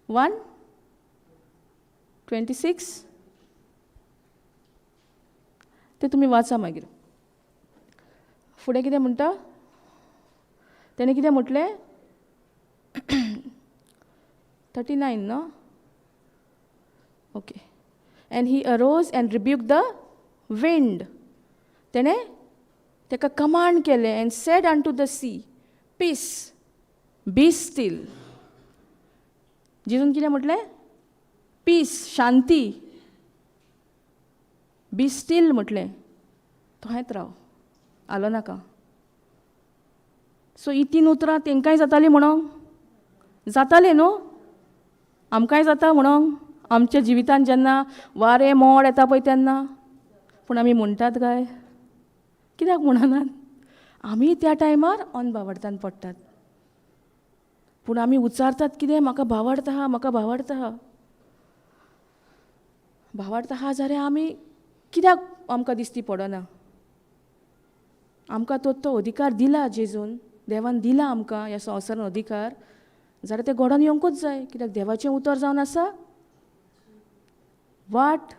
1:26. ते तुमी वाचा मागीर. फुडें कितें म्हणटा तेणें कितें म्हटलें 39 न्हू okay and he arose and rebuke the wind तेणें ताका कमांड केलें and said unto the sea peace be still जेजून कितें म्हटलें पीस शांती बी स्टील म्हटलें थंयच राव आलो नाका सो ही 3 उतरां तेंकांय जातालीं म्हणोंक जातालें न्हू आमकांय जाता म्हणोंक आमच्या जिवितांत जेन्ना वारें मोड येता पळय तेन्ना पूण आमी म्हणटात काय कित्याक म्हणनात आमी त्या टायमार अनभावार्थान पडटात पूण आमी उच्चारतात कितें म्हाका भावार्थ आहा म्हाका भावार्थ आहा भावार्थ आहा जाल्यार आमी कित्याक आमकां दिसती पडना आमकां तो अधिकार दिला जेजून देवान दिला आमकां ह्या संवसारान अधिकार जाल्यार तें घडोवन येवंकूच जाय कित्याक देवाचें उतर जावन आसा वाट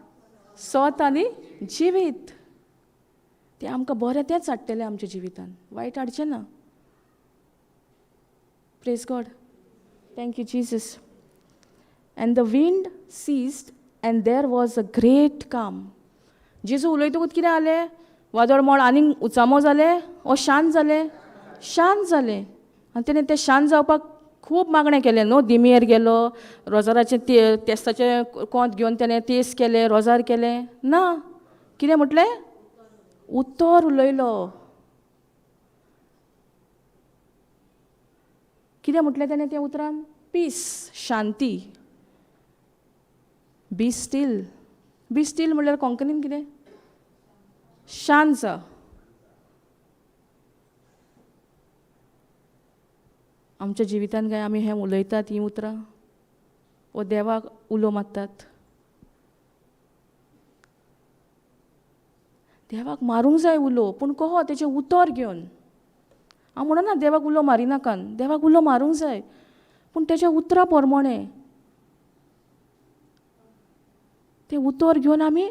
सत आनी जिवीत तें आमकां बरें तेंच हाडटलें आमच्या जिवितान वायट हाडचें ना praise God thank you Jesus and the wind ceased and there was a great calm जेजू उलयतकूच कितें जालें वादळ मोड आनीक उचामो जालें ओ शांत जालें आनी तेणें तें शांत जावपाक खूब मागणें केलें न्हू दिमेर गेलो रोजाराचें तेस्ताचें कोंत घेवन तेणें तेस केलें रोजार केलें ना कितें म्हटलें उतर उलयलो कितें म्हटलें तेणें त्या उतरान पीस शांती बी स्टील म्हणल्यार कोंकणीन कितें शांत जा आमच्या जिवितांत काय आमी हें उलयतात हीं उतरां वो देवाक उलो मारतात देवाक मारूंक जाय उलो पूण कहो तेचें उतर घेवन हांव म्हणना देवाक उलो मारिनाकान देवाक उलो मारूंक जाय पूण तेच्या उतरा प्रमाणें तें उतर घेवन आमी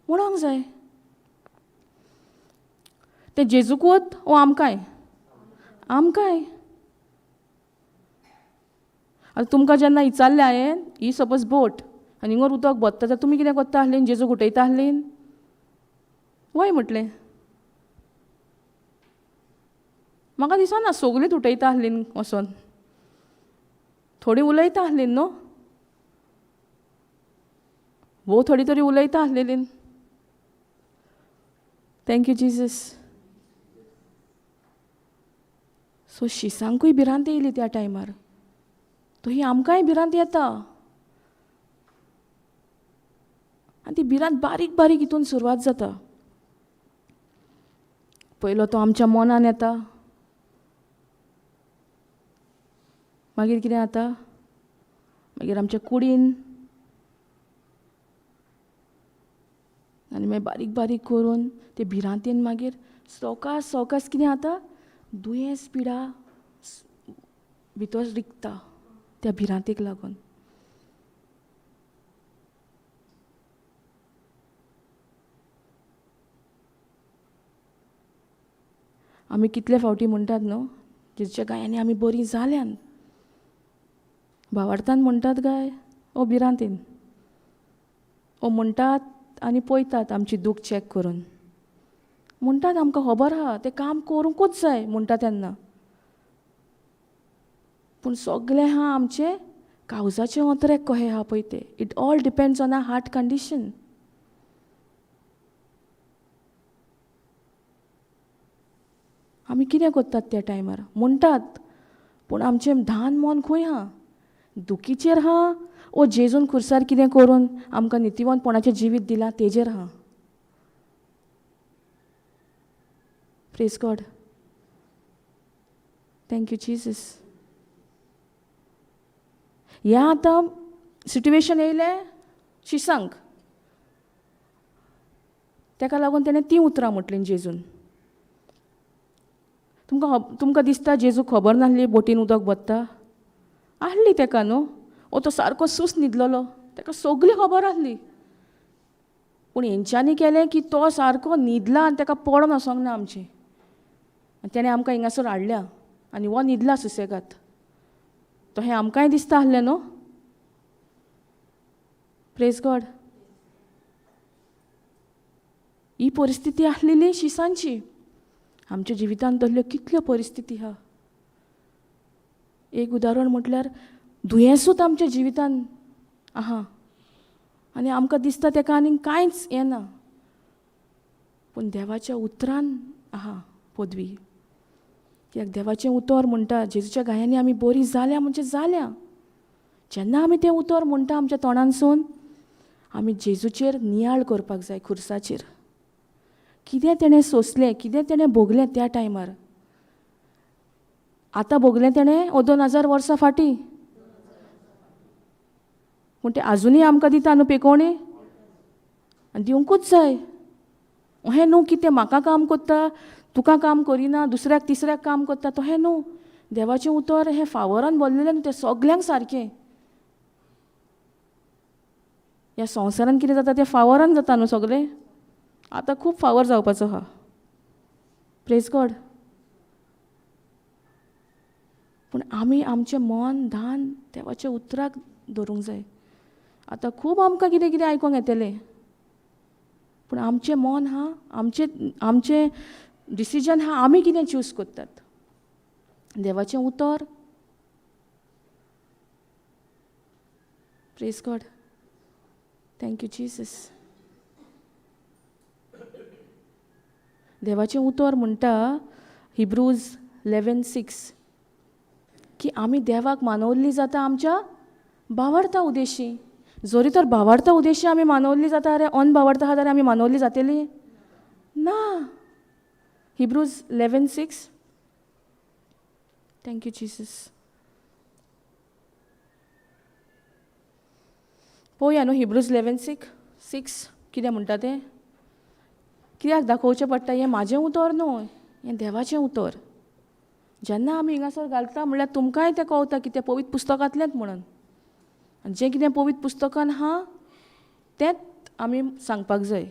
म्हणोंक जाय तें जेजूकूच वो आमकांय आतां तुमकां जेन्ना विचारलें हांवें ही सपोज बोट आनी हिंगर उदक बत्ता जाल्यार तुमी कितें करता आसलीं जेजूक उठयता आसलीं वय म्हटलें म्हाका दिसना सगळींच उठयता आसलीं वचोन थोडीं उलयता आसलीं न्हू वो थोडी तरी उलयता आसलेलीं थँक्यू जीसस सो शिसांकूय भिरांत येयली त्या टायमार तो ही आमकांय भिरांत येता आनी ती भिरांत बारीक बारीक हितून सुरवात जाता पयलो तो आमच्या मनान येता मागीर कितें जाता मागीर आमच्या कुडीन आनी मागीर बारीक बारीक करून ते भिरांतेन मागीर सवकास कितें जाता दुयेंस पिडा भितर रिगता त्या भिरांतेक लागून आमी कितले फावटी म्हणटात न्हू जेच्या गायांनी आमी बरीं जाल्यान भावार्थान म्हणटात काय ओ भिरांतेन ओ म्हणटात आनी पळयतात आमची दूख चॅक करून म्हणटात आमकां खबर आहा तें काम करूंकूच जाय म्हणटा तेन्ना पूण सगळें आहा आमचे काळजाचे अंतरेक कशें आहा पळय तें it all depends on our heart condition आमी कितें करतात त्या टायमार म्हणटात पूण आमचें धान मन खंय आहा दुखीचेर आहा ओ जेजून खुर्सार कितें करून आमकां नितिवंतपणाचें जिवीत दिलां तेजेर आहा प्रेज गॉड थँक्यू जीसस हें आतां सिट्युएशन येयलें शिसांक ताका लागून तेणें तीं उतरां म्हटलीं जेजून तुमकां दिसता जेजूक खबर नासली बोटीन उदक बत्ता आहली ताका न्हू ओ तो सारको सुस्त न्हिदलोलो ताका सगळी खबर आसली पूण हेंच्यांनी केलें की तो सारको न्हिदला आनी ताका पडोन वसोंक ना आमचें आनी तेणें आमकां हिंगासर हाडल्या आनी हो न्हिदला सुसेगाद. तो हें आमकांय दिसता आहलें न्हू. Praise God. ही परिस्थिती आसलेली शिसांची. आमच्या जिवितांत तसल्यो कितल्यो परिस्थिती आहा. एक उदाहरण म्हटल्यार दुयेंसूच आमच्या जिवितांत आहा आनी आमकां दिसता तेका आनीक कांयच येना, पूण देवाच्या उतरान आहा पदवी. कित्याक देवाचें उतर म्हणटा जेजूच्या गायांनी आमी बरीं जाल्या म्हणजे जाल्या. जेन्ना आमी तें उतर म्हणटा आमच्या तोंडानसून, आमी जेजूचेर नियाळ करपाक जाय खुर्साचेर. कितें तेणें सोंसलें, कितें तेणें भोगलें त्या टायमार. आतां भोगलें तेणें 2000 वर्सां फाटीं, पूण तें आजुनूय आमकां दिता न्हू पेकोवणी, आनी दिवंकूच जाय. अहें न्हू की तें म्हाका काम कोत्ता, तुका काम करिना, दुसऱ्याक तिसऱ्याक काम कोत्ता, तहें न्हू. देवाचें उतर हें फावरान भरलेलें न्हू, तें सगल्यांक सारकें. ह्या संवसारान कितें जाता तें फावरान जाता न्हू सगलें. आतां खूब फावर जावपाचो आहा. Praise God. पूण आमी आमचें मन धान देवाच्या उतराक धरूंक जाय. आतां खूब आमकां कितें कितें आयकोंक येतलें, पूण आमचें मन हा, आमचें डिसिजन हा, आमी कितें चूज करतात. देवाचें उतर. Praise God. Thank you Jesus. देवाचें उतर म्हणटा हिब्रूज 11:6 की आमी देवाक मानवल्लीं जाता आमच्या भावार्था उद्देशी. जरी तर भावार्था उद्देशी आमी मानवल्लीं जाता जाल्यार अनभावार्था आहा जाल्यार आमी मानवल्लीं जातलीं ना. हिब्रूज 11:6. Thank you Jesus. पळोवया न्हू हिब्रूज 11:6 कितें म्हणटा तें. कित्याक दाखोवचें पडटा हें म्हाजें उतर न्हू, हें देवाचें उतर. जेन्ना आमी हिंगासर घालता म्हणल्यार तुमकांय तें कळटा की तें पवित्र पुस्तकांतलेंच म्हणून. आनी जें कितें पवित्र पुस्तकान आहा तेंच आमी सांगपाक जाय,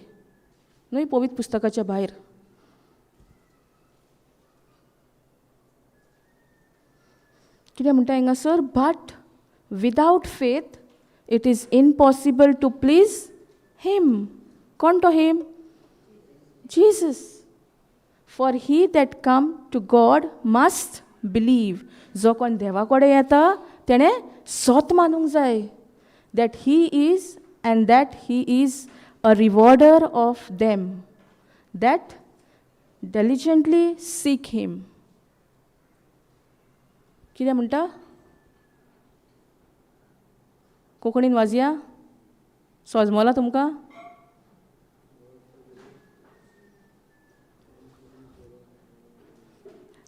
न्हय पवित्र पुस्तकाच्या भायर. कितें म्हणटा हिंगासर, but without faith it is impossible to please him. कोण तो हिम? Jesus. For he that come to God must believe. जो कोण देवा कडेन येता तेणें सोत मानूंक जाय that he is and that he is a rewarder of them that diligently seek him. कितें म्हणटा? कोंकणीन वाजया. सोजमोला तुमकां?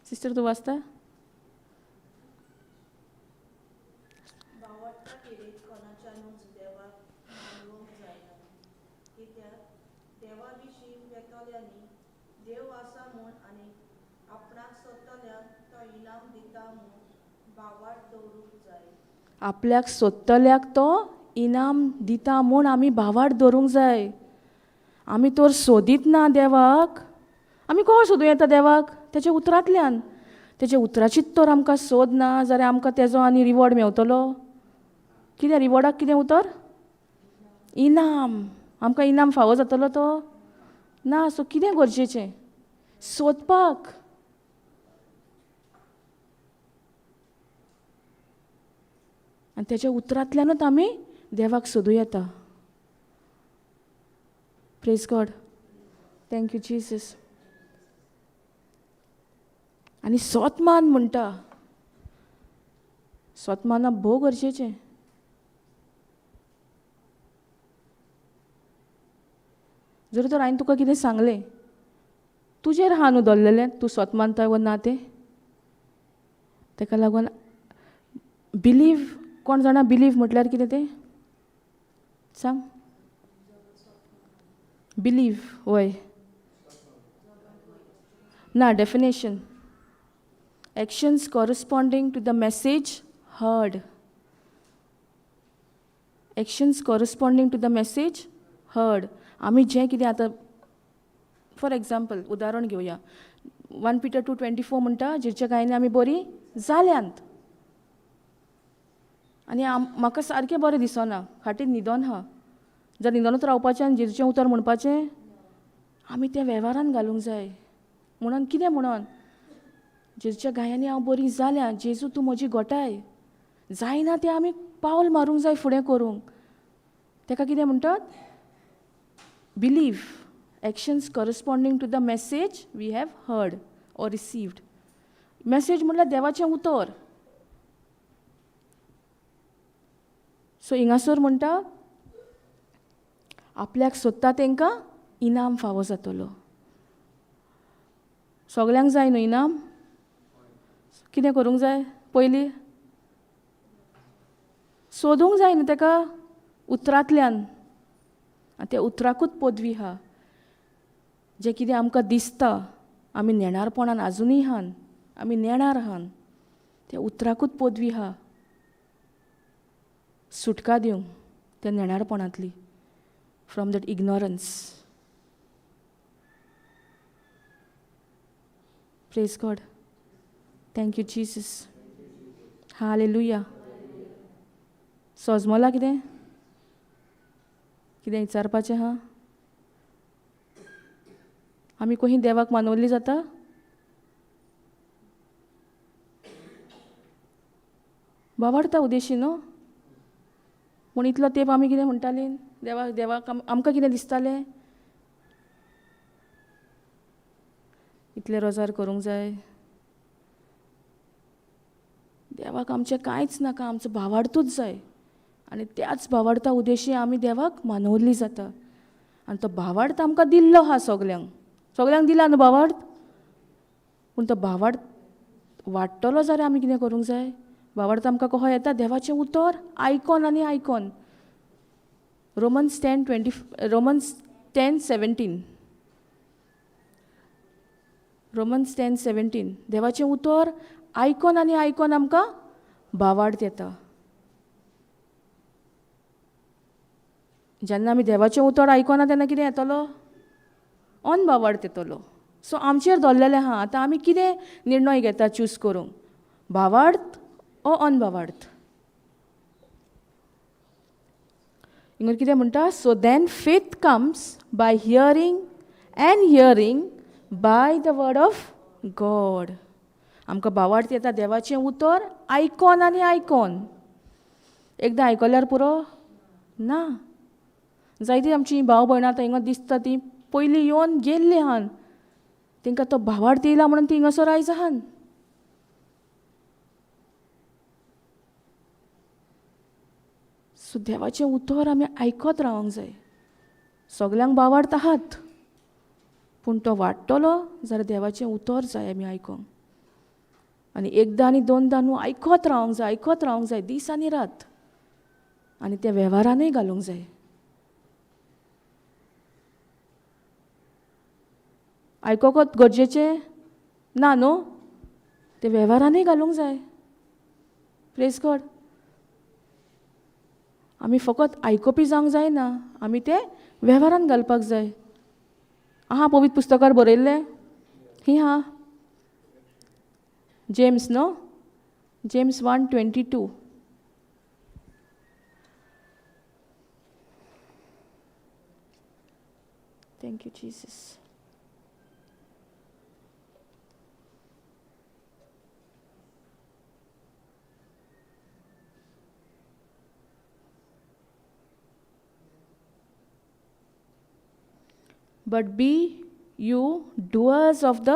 सिस्टर तूं वाचता? आपल्याक सोदतल्याक तो इनाम दिता म्हूण आमी भावार्थ धरूंक जाय. आमी तर सोदीत ना देवाक. आमी कोण सोदूं येता देवाक? तेच्या उतरांतल्यान. तेच्या उतराचीच तर आमकां सोद ना जाल्यार आमकां तेजो आनी रिवॉर्ड मेवतलो. कितें रिवॉर्डाक कितें उतर? इनाम. आमकां इनाम फावो जातलो तो? ना. सो कितें गरजेचें? सोदपाक. आनी तेच्या उतरांतल्यानूच आमी देवाक सोदूं येता. Praise God. Thank you Jesus. आनी सोतमान म्हणटा, सोतमाना भोव गरजेचें. जर तर हांवें तुका कितें सांगलें, तुजेर आहा न्हू दल्लेलें तूं सोत मानता वा ना तें. तेका लागून बिलीव. कोण जाणा बिलीव म्हटल्यार कितें तें सांग? बिलीव. वय ना. Definition. Actions corresponding to the message heard. Actions corresponding to the message heard. आमी जें कितें आतां फॉर एग्जाम्पल उदाहरण घेवया. 1 Peter 2:24 म्हणटा जेच्या गायनी आमी बरी जाल्यांत. आनी म्हाका सारकें बरें दिसना, खाटीर न्हिदोन हा. जर न्हिदोनूच रावपाचें आनी जेजूचें उतर म्हणपाचें, आमी तें वेव्हारान घालूंक जाय. म्हणून कितें म्हणून जेजूच्या गायांनी हांव बरी जाल्यां, जेजू तूं म्हजी गोठाय. जायना तें आमी पावल मारूंक जाय फुडें करूंक. तेका कितें म्हणटात? Believe. Actions corresponding to the message we have heard or received. Message म्हणल्यार देवाचें उतर. सो हिंगासर म्हणटा आपल्याक सोदता तांकां इनाम फावो जातलो. सगल्यांक जाय न्हू इनाम? कितें करूंक जाय? पयलीं सोदूंक जाय न्हू ताका उतरांतल्यान. आनी त्या उतराकूच पदवी आहा. जें कितें आमकां दिसता आमी नेणारपणान आजुनूय आहान, आमी नेणार आहान, त्या उतराकूच पदवी आहा सुटका दिवंक त्या नेणारपणांतली, from that ignorance. Praise God. Thank you Jesus. हालेलुया. सोजमोला कितें कितें विचारपाचें आहा? आमी कोही देवाक मानवल्ली जाता? बावडटा उदेशी न्हू. पूण इतलो तेंप आमी कितें म्हणटालीं? देवाक आमकां कितें दिसतालें? इतले रोजार करूंक जाय. देवाक आमचें कांयच नाका, आमचो भावार्थूच जाय. आनी त्याच भावार्था उदेशी आमी देवाक मानवल्ली जाता. आनी तो भावार्थ आमकां दिल्लो आहा सगल्यांक. सगल्यांक दिला न्हू भावार्थ. पूण तो भावार्थ वाडटलो जाल्यार आमी कितें करूंक जाय? भावार्थ आमकां कहो येता? देवाचें उतर आयकोन आनी आयकोन. रोमन्स 10:17. रोमन्स 10:17. देवाचें उतर आयकोन आनी आयकोन आमकां भावार्थ येता. जेन्ना आमी देवाचें उतर आयकोना तेन्ना कितें येतलो? अनभावार्थ येतलो. सो आमचेर दवरलेलें आहा. आतां आमी कितें निर्णय घेता चूज करूंक? भावार्थ ओ अनभावार्थ? हिंगर कितें म्हणटा? So then faith comes by hearing and hearing by the word of God. आमकां भावार्थ येता देवाचें उतर आयकोन आनी आयकोन. एकदां आयकल्यार पुरो ना. जायतीं आमचीं भाव भयणां आतां हिंगा दिसता तीं पयलीं येवन गेल्लीं आहान. तांकां तो भावार्थ येयला म्हणून तीं हिंगासर आयज आहान. सो देवाचें उतर आमी आयकत रावंक जाय. सगल्यांक भावार्थ आहात, पूण तो वाडटलो जाल्यार देवाचें उतर जाय आमी आयकोंक. आनी एकदां आनी दोनदां न्हू, आयकत रावंक जाय दीस आनी रात. आनी त्या वेव्हारानूय घालूंक जाय. आयकोकच गरजेचें ना न्हू, ते वेव्हारानूय घालूंक जाय. Praise God. आमी फकत आयकोपी जावंक जायना, आमी ते वेव्हारान घालपाक जाय. आहा पवित्र पुस्तकार बरयल्लें? ही हा जेम्स न्हू, James 1:22. Thank you Jesus. But be you doers of the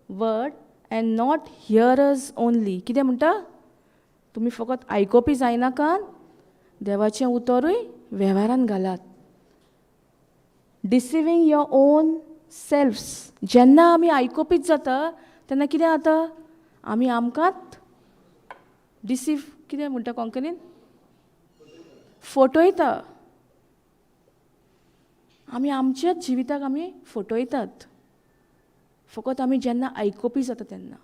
word and not hearers only. कितें म्हणटा? तुमी फकत आयकोपी जायनाकात, देवाचें उतरूय वेव्हारान घालात. डिसिवींग युअर ओन सेल्फ्स. जेन्ना आमी आयकोपीच जाता तेन्ना कितें जाता? आमी आमकांच डिसीव कितें म्हणटा कोंकणीन? फटयता. आमी आमच्याच जिविताक आमी फटयतात. फकत आमी जेन्ना आयकोपी जाता तेन्ना.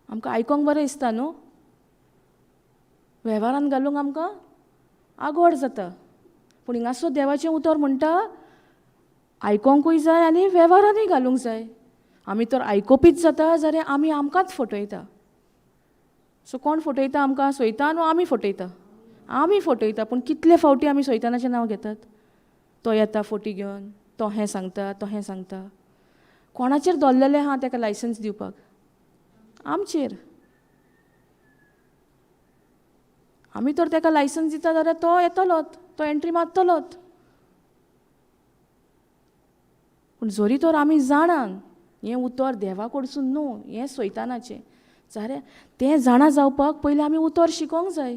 आमकां आयकोंक बरें दिसता न्हू, वेव्हारान घालूंक आमकां आगोड जाता. पूण हिंगासर देवाचें उतर म्हणटा आयकोंकूय जाय आनी वेव्हारानूय घालूंक जाय. आमी तर आयकोपीच जाता जाल्यार आमी आमकांच फटयता. सो कोण फटयता आमकां? सैतान वा आमी फटयता? आमी फटयता. पूण कितले फावटी आमी सैतानाचें नांव घेतात. तो येता फटी घेवन, तो हें सांगता, तो हें सांगता. कोणाचेर दवरलेलें आहा ताका लायसन्स दिवपाक? आमचेर. आमी तर ताका लायसन्स दिता जाल्यार तो येतलोच, तो एंट्री मारतलोच. पूण जरी तर आमी जाणान हें उतर देवा कडसून न्हू, हें सैतानाचें, जाल्यार तें जाणा जावपाक पयलीं आमी उतर शिकोंक जाय.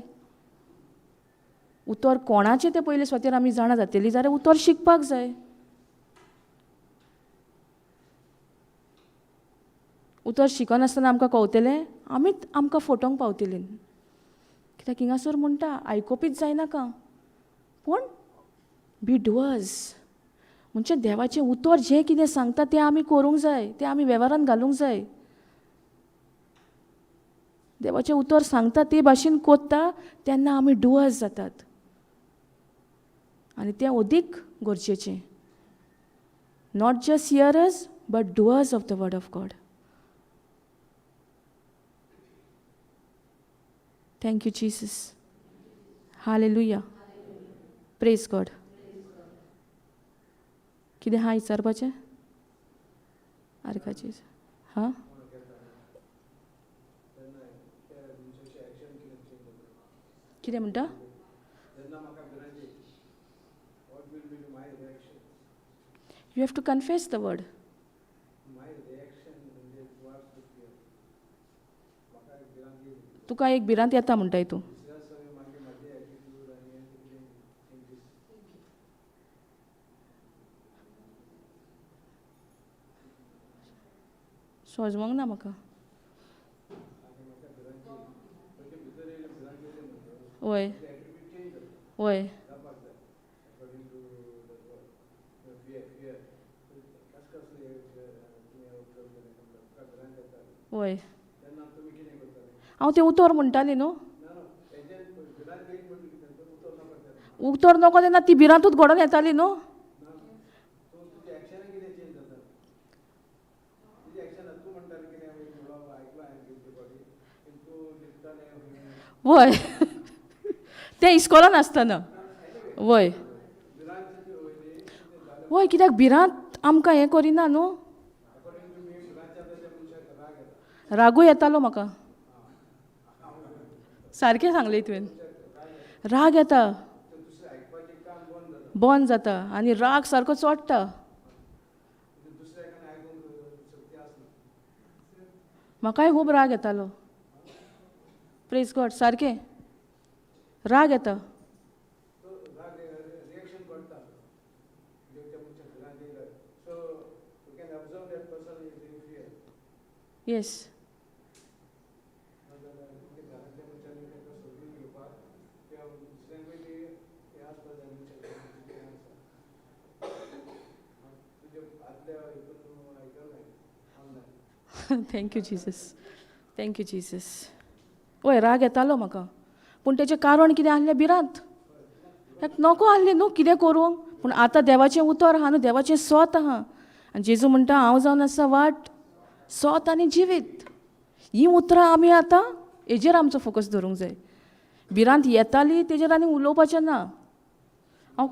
उतर कोणाचें तें पयलीं स्वतेर आमी जाणा जातलीं जाल्यार उतर शिकपाक जाय. उतर शिकनासतना आमकां कळटलें, आमीच आमकां फटोवंक पावतलीं. कित्याक हिंगासर म्हणटा आयकोपीच जायनाका, पूण बी डुअर्स. म्हणजे देवाचें उतर जें कितें सांगता तें आमी करूंक जाय, तें आमी वेव्हारान घालूंक जाय. देवाचें उतर सांगता ते भाशेन कोत्ता तेन्ना आमी डुअर्स जातात. आनी तें अदीक गरजेचें. Not just hearers but doors of the word of God. Thank you Jesus. Hallelujah. Praise God. कितें आहा विचारपाचें? आर्काचेर. हां, कितें म्हणटा? You have to confess the word. तुका एक भिरांत येता म्हणटाय तूं. सोजमोंक ना म्हाका. वय वय वय हांव तें उतर म्हणटाली न्हू. उतर नको तेन्ना ती भिरांतूच घडोवन येताली न्हू. वय तें इस्कॉलान आसतना. वय वय कित्याक भिरांत आमकां हें करिना न्हू. रागूय येतालो म्हाका. सारकें सांगलें तुवें. राग येता, बंद जाता आनी राग सारको चोडटा. म्हाकाय खूब राग येतालो. Praise God. सारकें राग येता. Yes. Thank you Jesus. Thank you Jesus. वय राग येतालो म्हाका, पूण तेचें कारण कितें आहलें? भिरांत. नको आहलें न्हू कितें करूंक. पूण आतां देवाचें उतर आहा न्हू, देवाचें सोत आहा. आनी जेजू म्हणटा हांव जावन आसा वाट, सोत आनी जिवीत. हीं उतरां आमी आतां हेजेर आमचो फोकस दवरूंक जाय. भिरांत येताली तेजेर आनी उलोवपाचें ना. हांव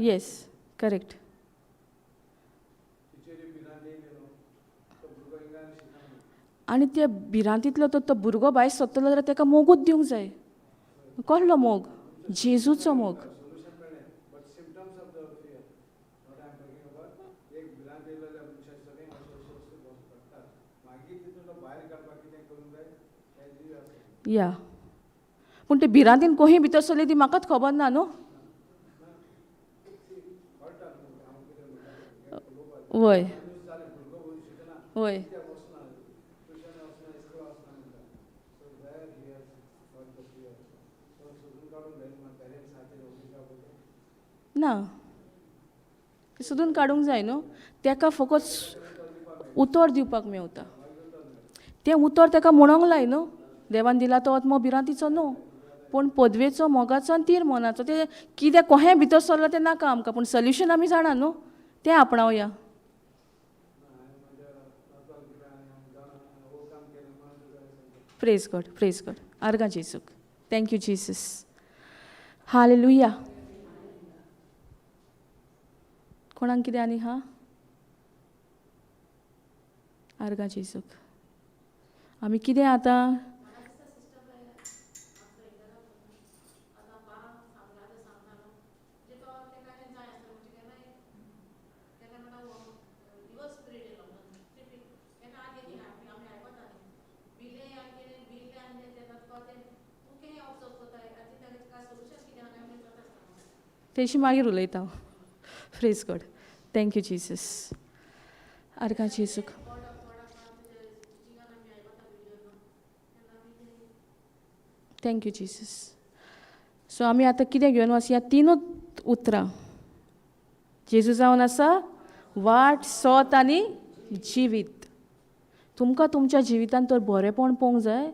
येस करेक्ट. आनी त्या भिरांतींतलो तो भुरगो भायर सरतलो जाल्यार ताका मोगूच दिवंक जाय. कसलो मोग? जेजूचो मोग. या पूण ते भिरांतीन कोही भितर सरली ती म्हाकाच खबर ना न्हू. वय वय ना सोदून काडूंक जाय न्हू. ताका फकत उतर दिवपाक मेवता. तें उतर ताका म्हणोंक लाय न्हू. देवान दिला तो आत्मो भिरांतीचो न्हू. पूण पदवेचो मोगाचो आनी तीर मनाचो ते कितें कोहें भितर सरलो तें नाका आमकां, पूण सोल्युशन आमी जाणा न्हू, तें आपणावया. Praise God. आर्गां जेजूक. Thank you Jesus. हालेलुया. कोणाक कितें आनी हा? आर्गां जेजूक. आमी कितें आतां तेशी मागीर उलयता हांव. Praise God. Thank you Jesus. आर्गां जेजूक. Thank you Jesus. सो आमी आतां कितें घेवन वचया? तीनूच उतरां. जेजू जावन आसा वाट, सोत आनी जिवीत. तुमकां तुमच्या जिवितांत तर बरेंपण पळोवंक जाय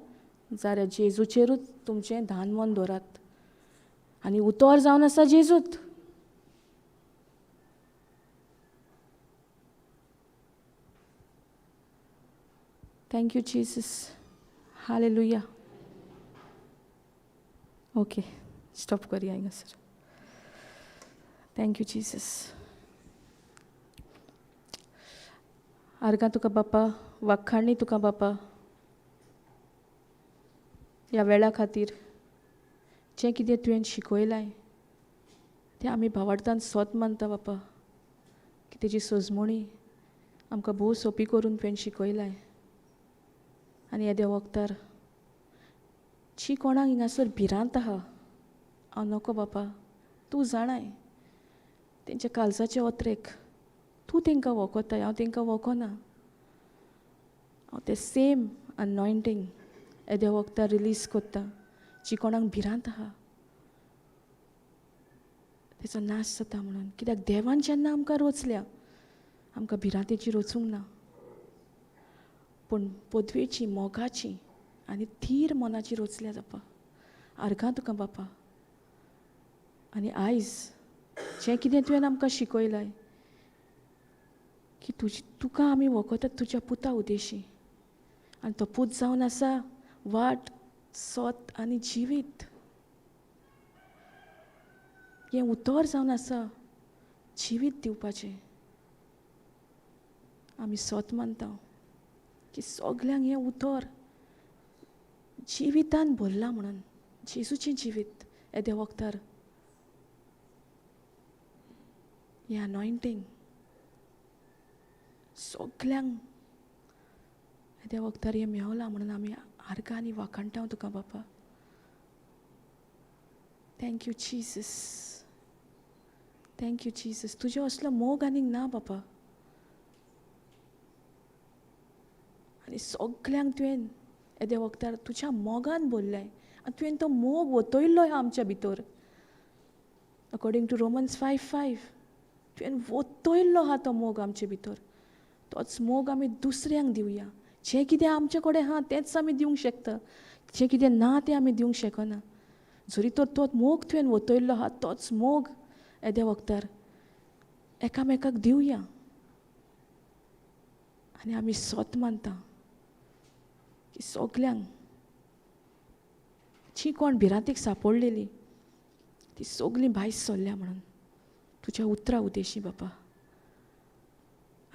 जाल्यार जेजूचेरूच तुमचें धान मन दवरात. आनी उतर जावन आसा जेजूत. Thank you Jesus. हालेलुया. ओके, स्टॉप करूया हांगासर. Thank you Jesus. आर्गां तुका बापा, वाखाणणी तुका बापा ह्या वेळा खातीर. जें कितें तुवें शिकयलां तें आमी भावार्थान सोत मानता बापा, की तेजी सोजमणी आमकां भोव सोंपी करून तुवें शिकयलां. आनी येद्या वखदार जी कोणाक हिंगासर भिरांत आहा, हांव नोको बापा, तूं जाणाय तेंच्या काळजाचे ओत्रेक तूं तेंकां वखोताय, हांव तेंकां वखोना. हांव तें सेम अनॉयंटींग येद्या वखदार रिलीज कोत्ता. जी कोणाक भिरांत आहा तेचो नाश जाता म्हणून. कित्याक देवान जेन्ना आमकां रोचल्या आमकां भिरांतेची रोचूंक ना, पूण पदवेची, मोगाची आनी थीर मनाची रोचल्या बापा. आर्गां तुका बापा. आनी आयज जें कितें तुवें आमकां शिकयलां की तुका आमी वखोतात तुज्या पुता उदेशी. आनी तो पूत जावन आसा वाट, सोत आनी जिवीत. हें उतर जावन आसा जिवीत दिवपाचें. आमी सोत मानता की सगल्यांक हें उतर जिवितान भरलां म्हणून. जेजूचें जिवीत येद्या वखदार हें अनॉयंटींग सगल्यांक येद्या वखदार हें मेवलां म्हणून आमी आर्गां आनी वाखाणटां तुका बापा. Thank you Jesus. Thank you Jesus. तुजें असलो मोग आनीक ना बापा. आनी सगल्यांक तुवें येद्या वखदार तुज्या मोगान भरल्याय आनी तुवें तो मोग वतयल्लो आमच्या भितर. अकॉर्डिंग टू रोमन्स 5:5 तुवें वतयल्लो आहा तो मोग आमचे भितर. तोच मोग आमी दुसऱ्यांक दिवया. जें कितें आमचे कडेन आहा तेंच आमी दिवंक शकता, जें कितें ना तें आमी दिवंक शकना. जरी तर तो मोग तुवें वतयल्लो आहा तोच मोग येद्या वखदार एकामेकाक दिवया. आनी आमी सोत मानता की सगल्यांक जी कोण भिरांतीक सांपडलेली ती सगलीं भायर सरल्या म्हणून तुज्या उतरां उदेशी बापा.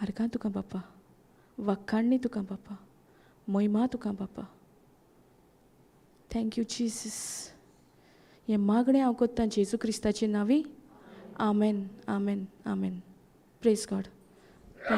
आर्गां तुका बापा. वाखाणणी तुका बापा. महिमा तुका बापा. Thank you Jesus. हें मागणें हांव कोत्तां जेजू क्रिस्ताचे नांवी. आमेन, आमेन, आमेन. Praise God. थँक्यू.